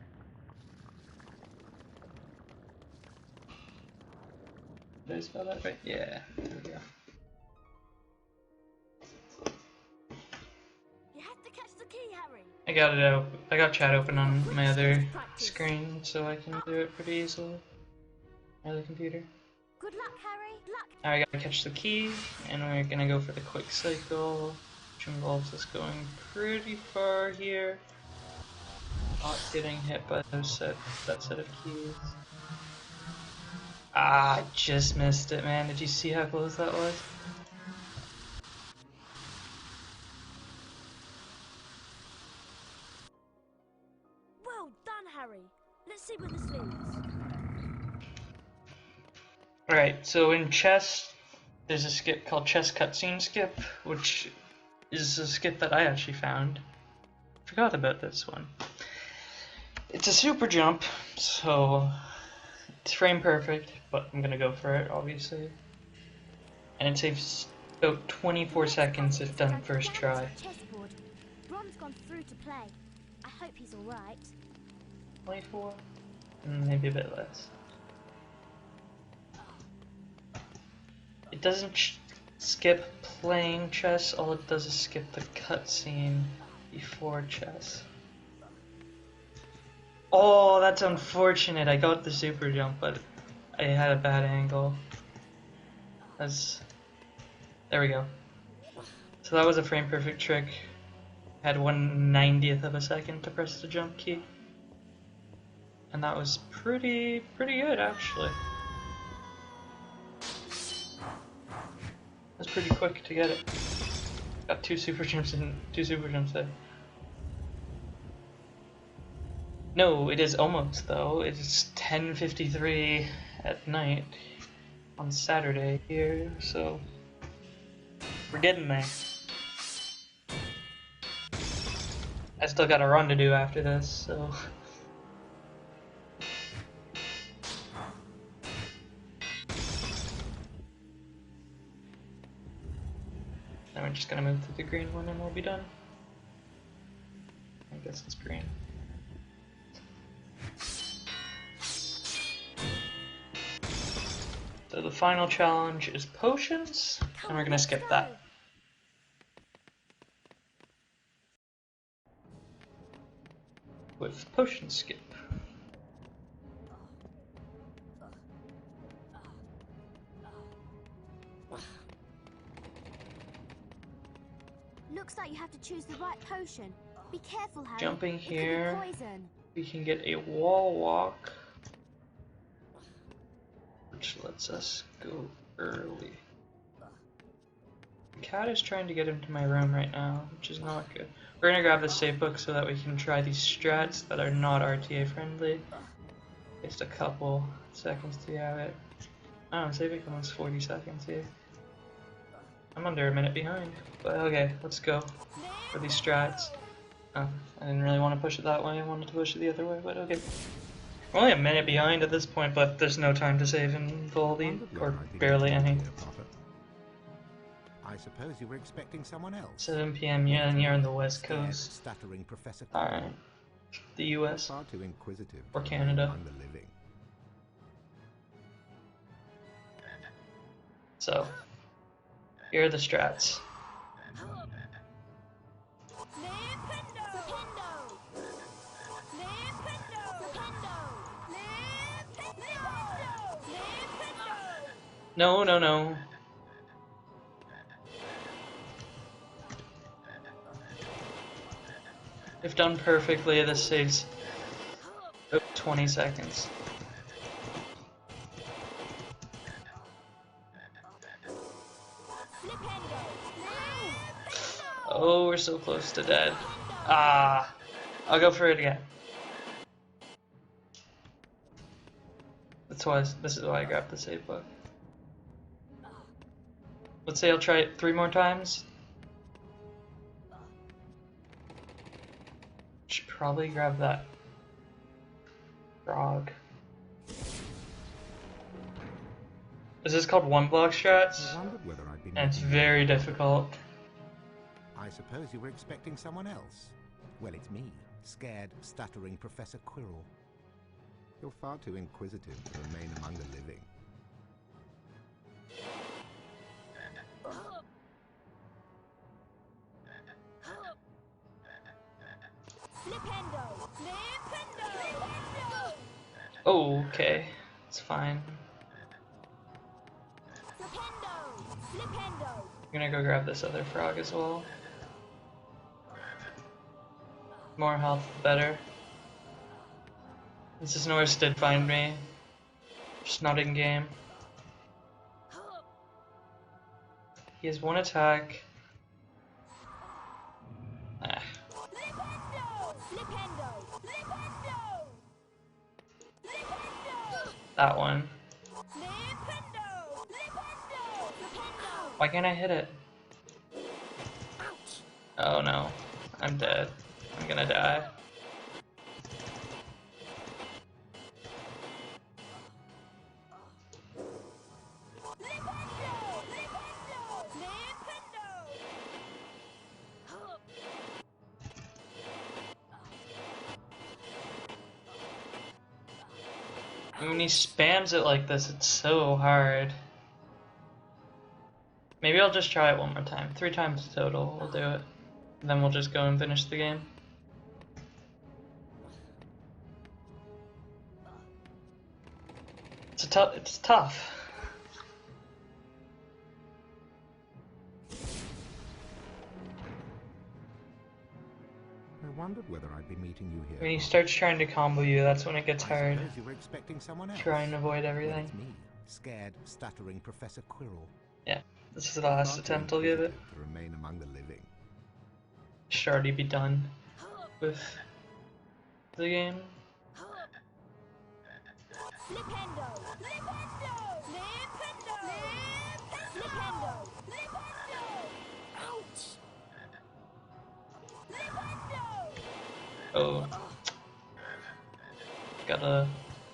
Did I spell that right? Yeah. There we go. You have to catch the key, Harry. I got it out. I got chat open on my other screen, so I can do it pretty easily. My other computer. Good luck, Harry. Luck. Now I gotta catch the key, and we're gonna go for the quick cycle, which involves us going pretty far here. Not getting hit by that set of keys. Ah, I just missed it, man. Did you see how close that was? Well done, Harry. Let's see where this leads. Alright, so in chess, there's a skip called Chess Cutscene Skip, which is a skip that I actually found. Forgot about this one. It's a super jump, so it's frame perfect, but I'm gonna go for it, obviously. And it saves about 24 seconds if done first try. Chessboard. Ron's gone through to play. I hope he's all right. 24? Maybe a bit less. It doesn't skip playing chess, all it does is skip the cutscene before chess. Oh, that's unfortunate. I got the super jump, but I had a bad angle. There we go. So that was a frame perfect trick. I had 1/90th of a second to press the jump key. And that was pretty good, actually. That's pretty quick to get it. Got two super jumps there. No, it is almost though. It's 10:53 at night on Saturday here, so we're getting there. I still got a run to do after this, so. Then we're just gonna move to the green one and we'll be done. I guess it's green. So the final challenge is potions, and we're gonna skip that. With potion skip. Looks like you have to choose the right potion. Be careful, Harry. Jumping It could be here, poison. we can get a wall walk, which lets us go early. The cat is trying to get into my room right now, which is not good. We're gonna grab the save book so that we can try these strats that are not RTA friendly. Just a couple seconds to have it. Oh, save it almost 40 seconds here. I'm under a minute behind, but okay, let's go for these strats. Oh, I didn't really want to push it that way, I wanted to push it the other way, but okay. We're only a minute behind at this point, but there's no time to save in Voldy, or barely any. I suppose you were expecting someone else. 7 PM, yeah, and you're on the West Coast. Stuttering Professor. Alright. The US. Far too inquisitive. Or Canada. I'm the living. So, here are the strats. No, no, no. If done perfectly, this saves about 20 seconds. Oh, we're so close to dead. Ah, I'll go for it again. This is why I grabbed the save book. Let's say I'll try it 3 more times. Should probably grab that frog. This is called one block strats, and it's very difficult. I suppose you were expecting someone else. Well, it's me, scared, stuttering Professor Quirrell. You're far too inquisitive to remain among the living. Flipendo! Flipendo! Oh, okay. It's fine. Flipendo! Flipendo! I'm gonna go grab this other frog as well. More health, the better. This is Norris did find me. Just not in game. He has one attack. Ah. Flipendo! Flipendo! Flipendo! Flipendo! That one. Flipendo! Flipendo! Flipendo! Why can't I hit it? Oh no. I'm dead. I'm gonna die. When he spams it like this, it's so hard. Maybe I'll just try it one more time. 3 times total, we'll do it. And then we'll just go and finish the game. It's tough. I wondered whether I'd be meeting you here. When he starts trying to combo you, that's when it gets hard. I suppose you were expecting someone else. Try and avoid Well, everything. it's me, scared, stuttering Professor Quirrell. Yeah, this is the last attempt I'll give it. To remain among the living. Should already be done with the game. Flipendo! Flipendo! Flipendo! Flipendo! Flipendo! Ouch! Flipendo! Oh. Gotta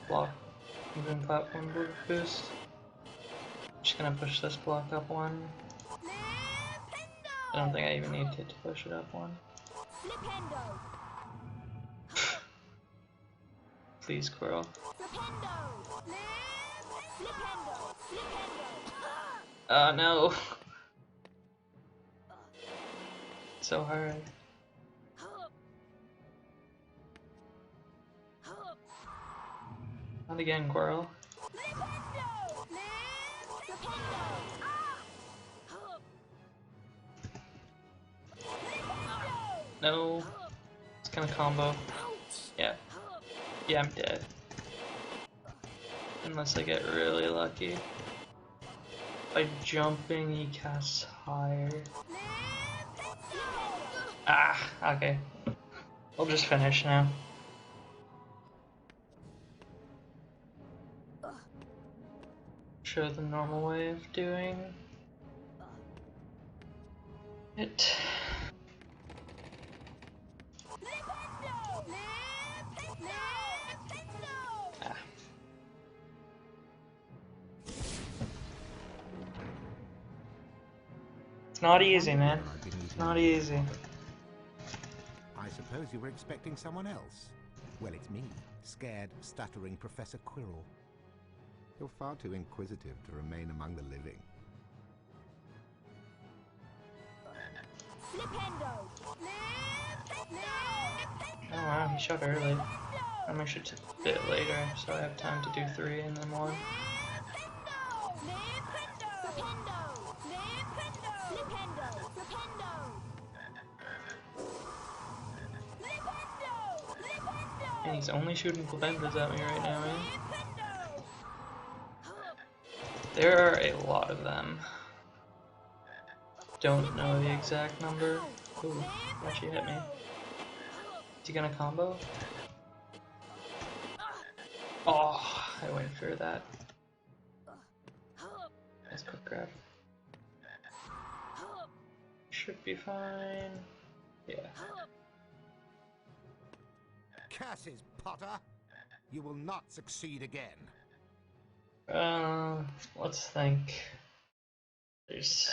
block moving platform boost. Just gonna push this block up 1. I don't think I even need to push it up 1. Flipendo! Please, Quirrell. Flipendo! Flipendo! Flipendo! No. So hard. Not again, Quirrell. No. It's gonna combo. Yeah. Yeah, I'm dead. Unless I get really lucky. By jumping, he casts higher. Ah, okay. We'll just finish now. Show the normal way of doing it. Ah. It's not easy, man. It's not easy. I suppose you were expecting someone else. Well, it's me, scared, stuttering Professor Quirrell. You're far too inquisitive to remain among the living. Flipendo! Oh wow, he shot early. I might should a bit later, so I have time to do 3 and then 1. And he's only shooting Flipendas at me right now, man. There are a lot of them. Don't know the exact number. Ooh, actually hit me. Is he gonna combo? Oh, I went for that. Nice quick grab. Should be fine. Yeah. Curses, Potter! You will not succeed again. Let's think. There's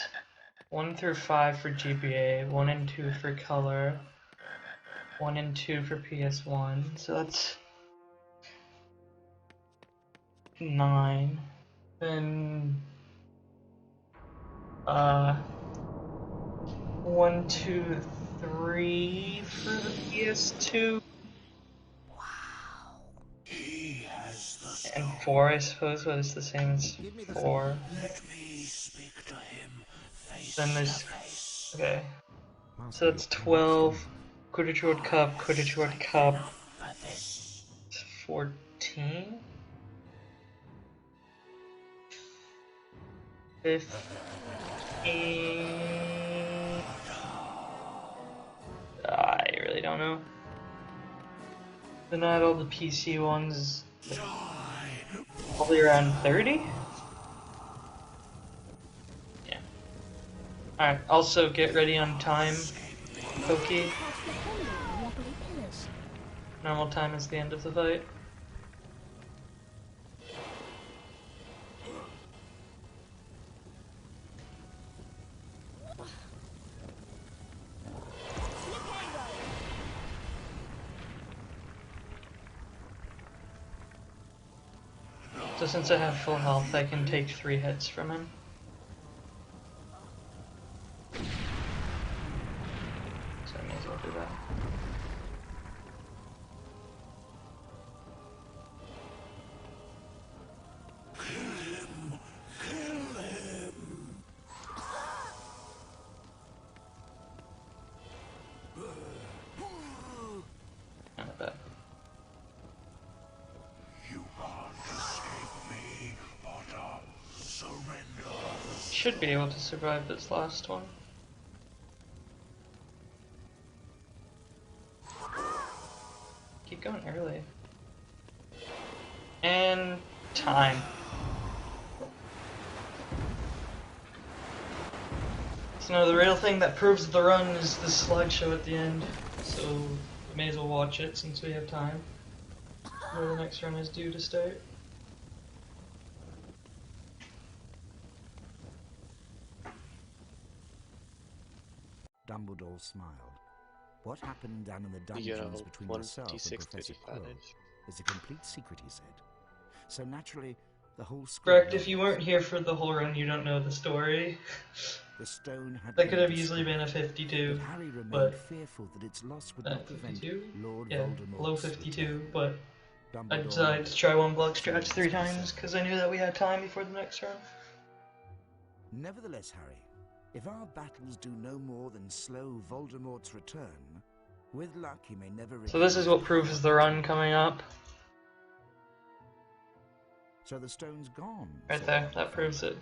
1 through 5 for GBA, 1 and 2 for color, 1 and 2 for PS1, so that's 9. Then 1, 2, 3 for the PS2. He has the stone. And 4, I suppose, but it's the same as 4. Let me speak to him face Then to there's, face. okay, so Master, that's you're 12. Quidditch World Cup, Quidditch World Cup, Enough for this. 14. 15. I really don't know. Then add all the PC ones, probably around 30? Yeah. Alright, also get ready on time, Pokey. Normal time is the end of the fight. So since I have full health, I can take 3 hits from him. So I may as well do that. Not bad. You can't escape me, Potter. Surrender. Should be able to survive this last one. Keep going early. And time. So now the real thing that proves the run is the slideshow at the end. So may as well watch it since we have time. Where the next run is due to start. Dumbledore smiled. What happened down in the You dungeons know, between 1 yourself and d6 Professor 35 Quirrell inch. is a complete secret, he said. So naturally, the whole school Correct, if you knows. weren't here for the whole run, you don't know the story. The stone had That could been have easily been a destroyed, 52, but Harry remained but fearful that its loss would not prevent 52? Lord Yeah, Voldemort's below 52, return. but I Dumbledore decided nodded, to try one block seeing stretch his 3 consent. times because I knew that we had time before the next run. Nevertheless, Harry, if our battles do no more than slow Voldemort's return, with luck he may never regain So this is his what proves the power. run coming up. So the stone's gone. Right said there, Ron that proves it.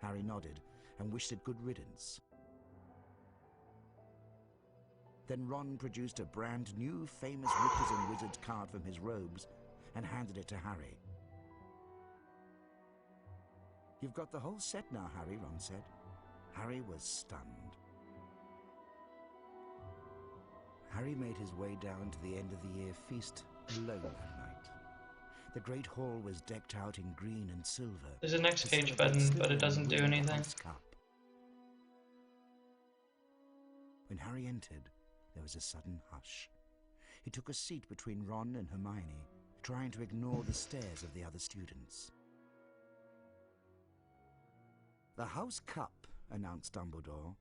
Harry nodded and wished it good riddance. Then Ron produced a brand new famous Witches and Wizards card from his robes and handed it to Harry. You've got the whole set now, Harry, Ron said. Harry was stunned. Harry made his way down to the end of the year feast alone that night. The Great Hall was decked out in green and silver. There's a next to page celebrate button, but it Slytherin doesn't do winning the anything. House Cup. When Harry entered, there was a sudden hush. He took a seat between Ron and Hermione, trying to ignore the stares of the other students. The House Cup, announced Dumbledore,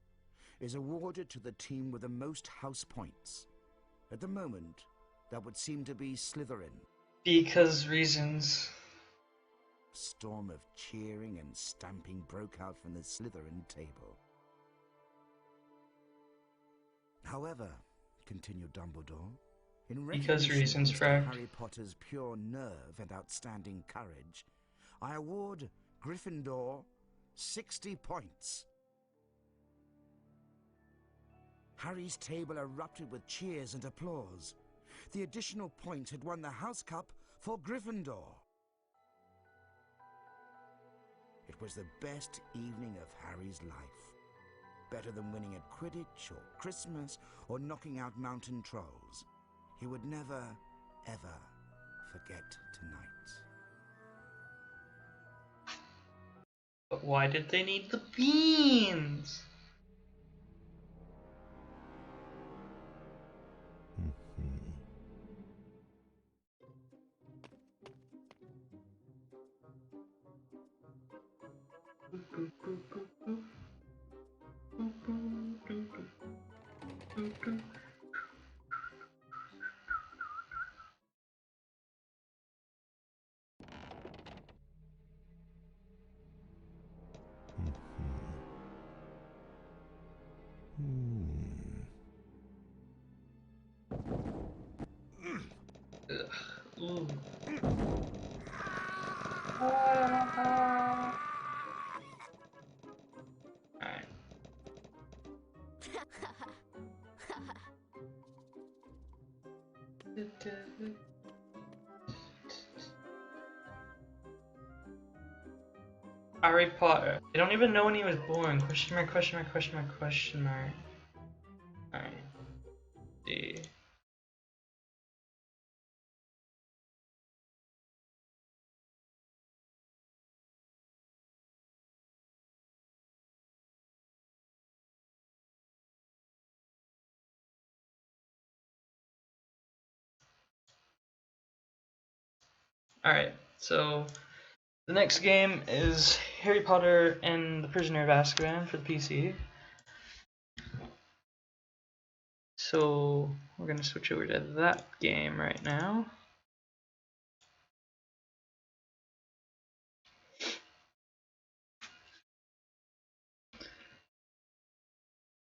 is awarded to the team with the most house points. At the moment, that would seem to be Slytherin. Because reasons. A storm of cheering and stamping broke out from the Slytherin table. However, continued Dumbledore, in Because recognition reasons, of Mr. Frank. Harry Potter's pure nerve and outstanding courage, I award Gryffindor 60 points. Harry's table erupted with cheers and applause. The additional point had won the House Cup for Gryffindor. It was the best evening of Harry's life. Better than winning at Quidditch or Christmas or knocking out mountain trolls. He would never, ever forget tonight. But why did they need the beans? Ooh. Alright. Harry Potter. I don't even know when he was born. Question mark, question mark, question mark, question mark. Alright. See. Alright, so the next game is Harry Potter and the Prisoner of Azkaban for the PC. So we're gonna switch over to that game right now.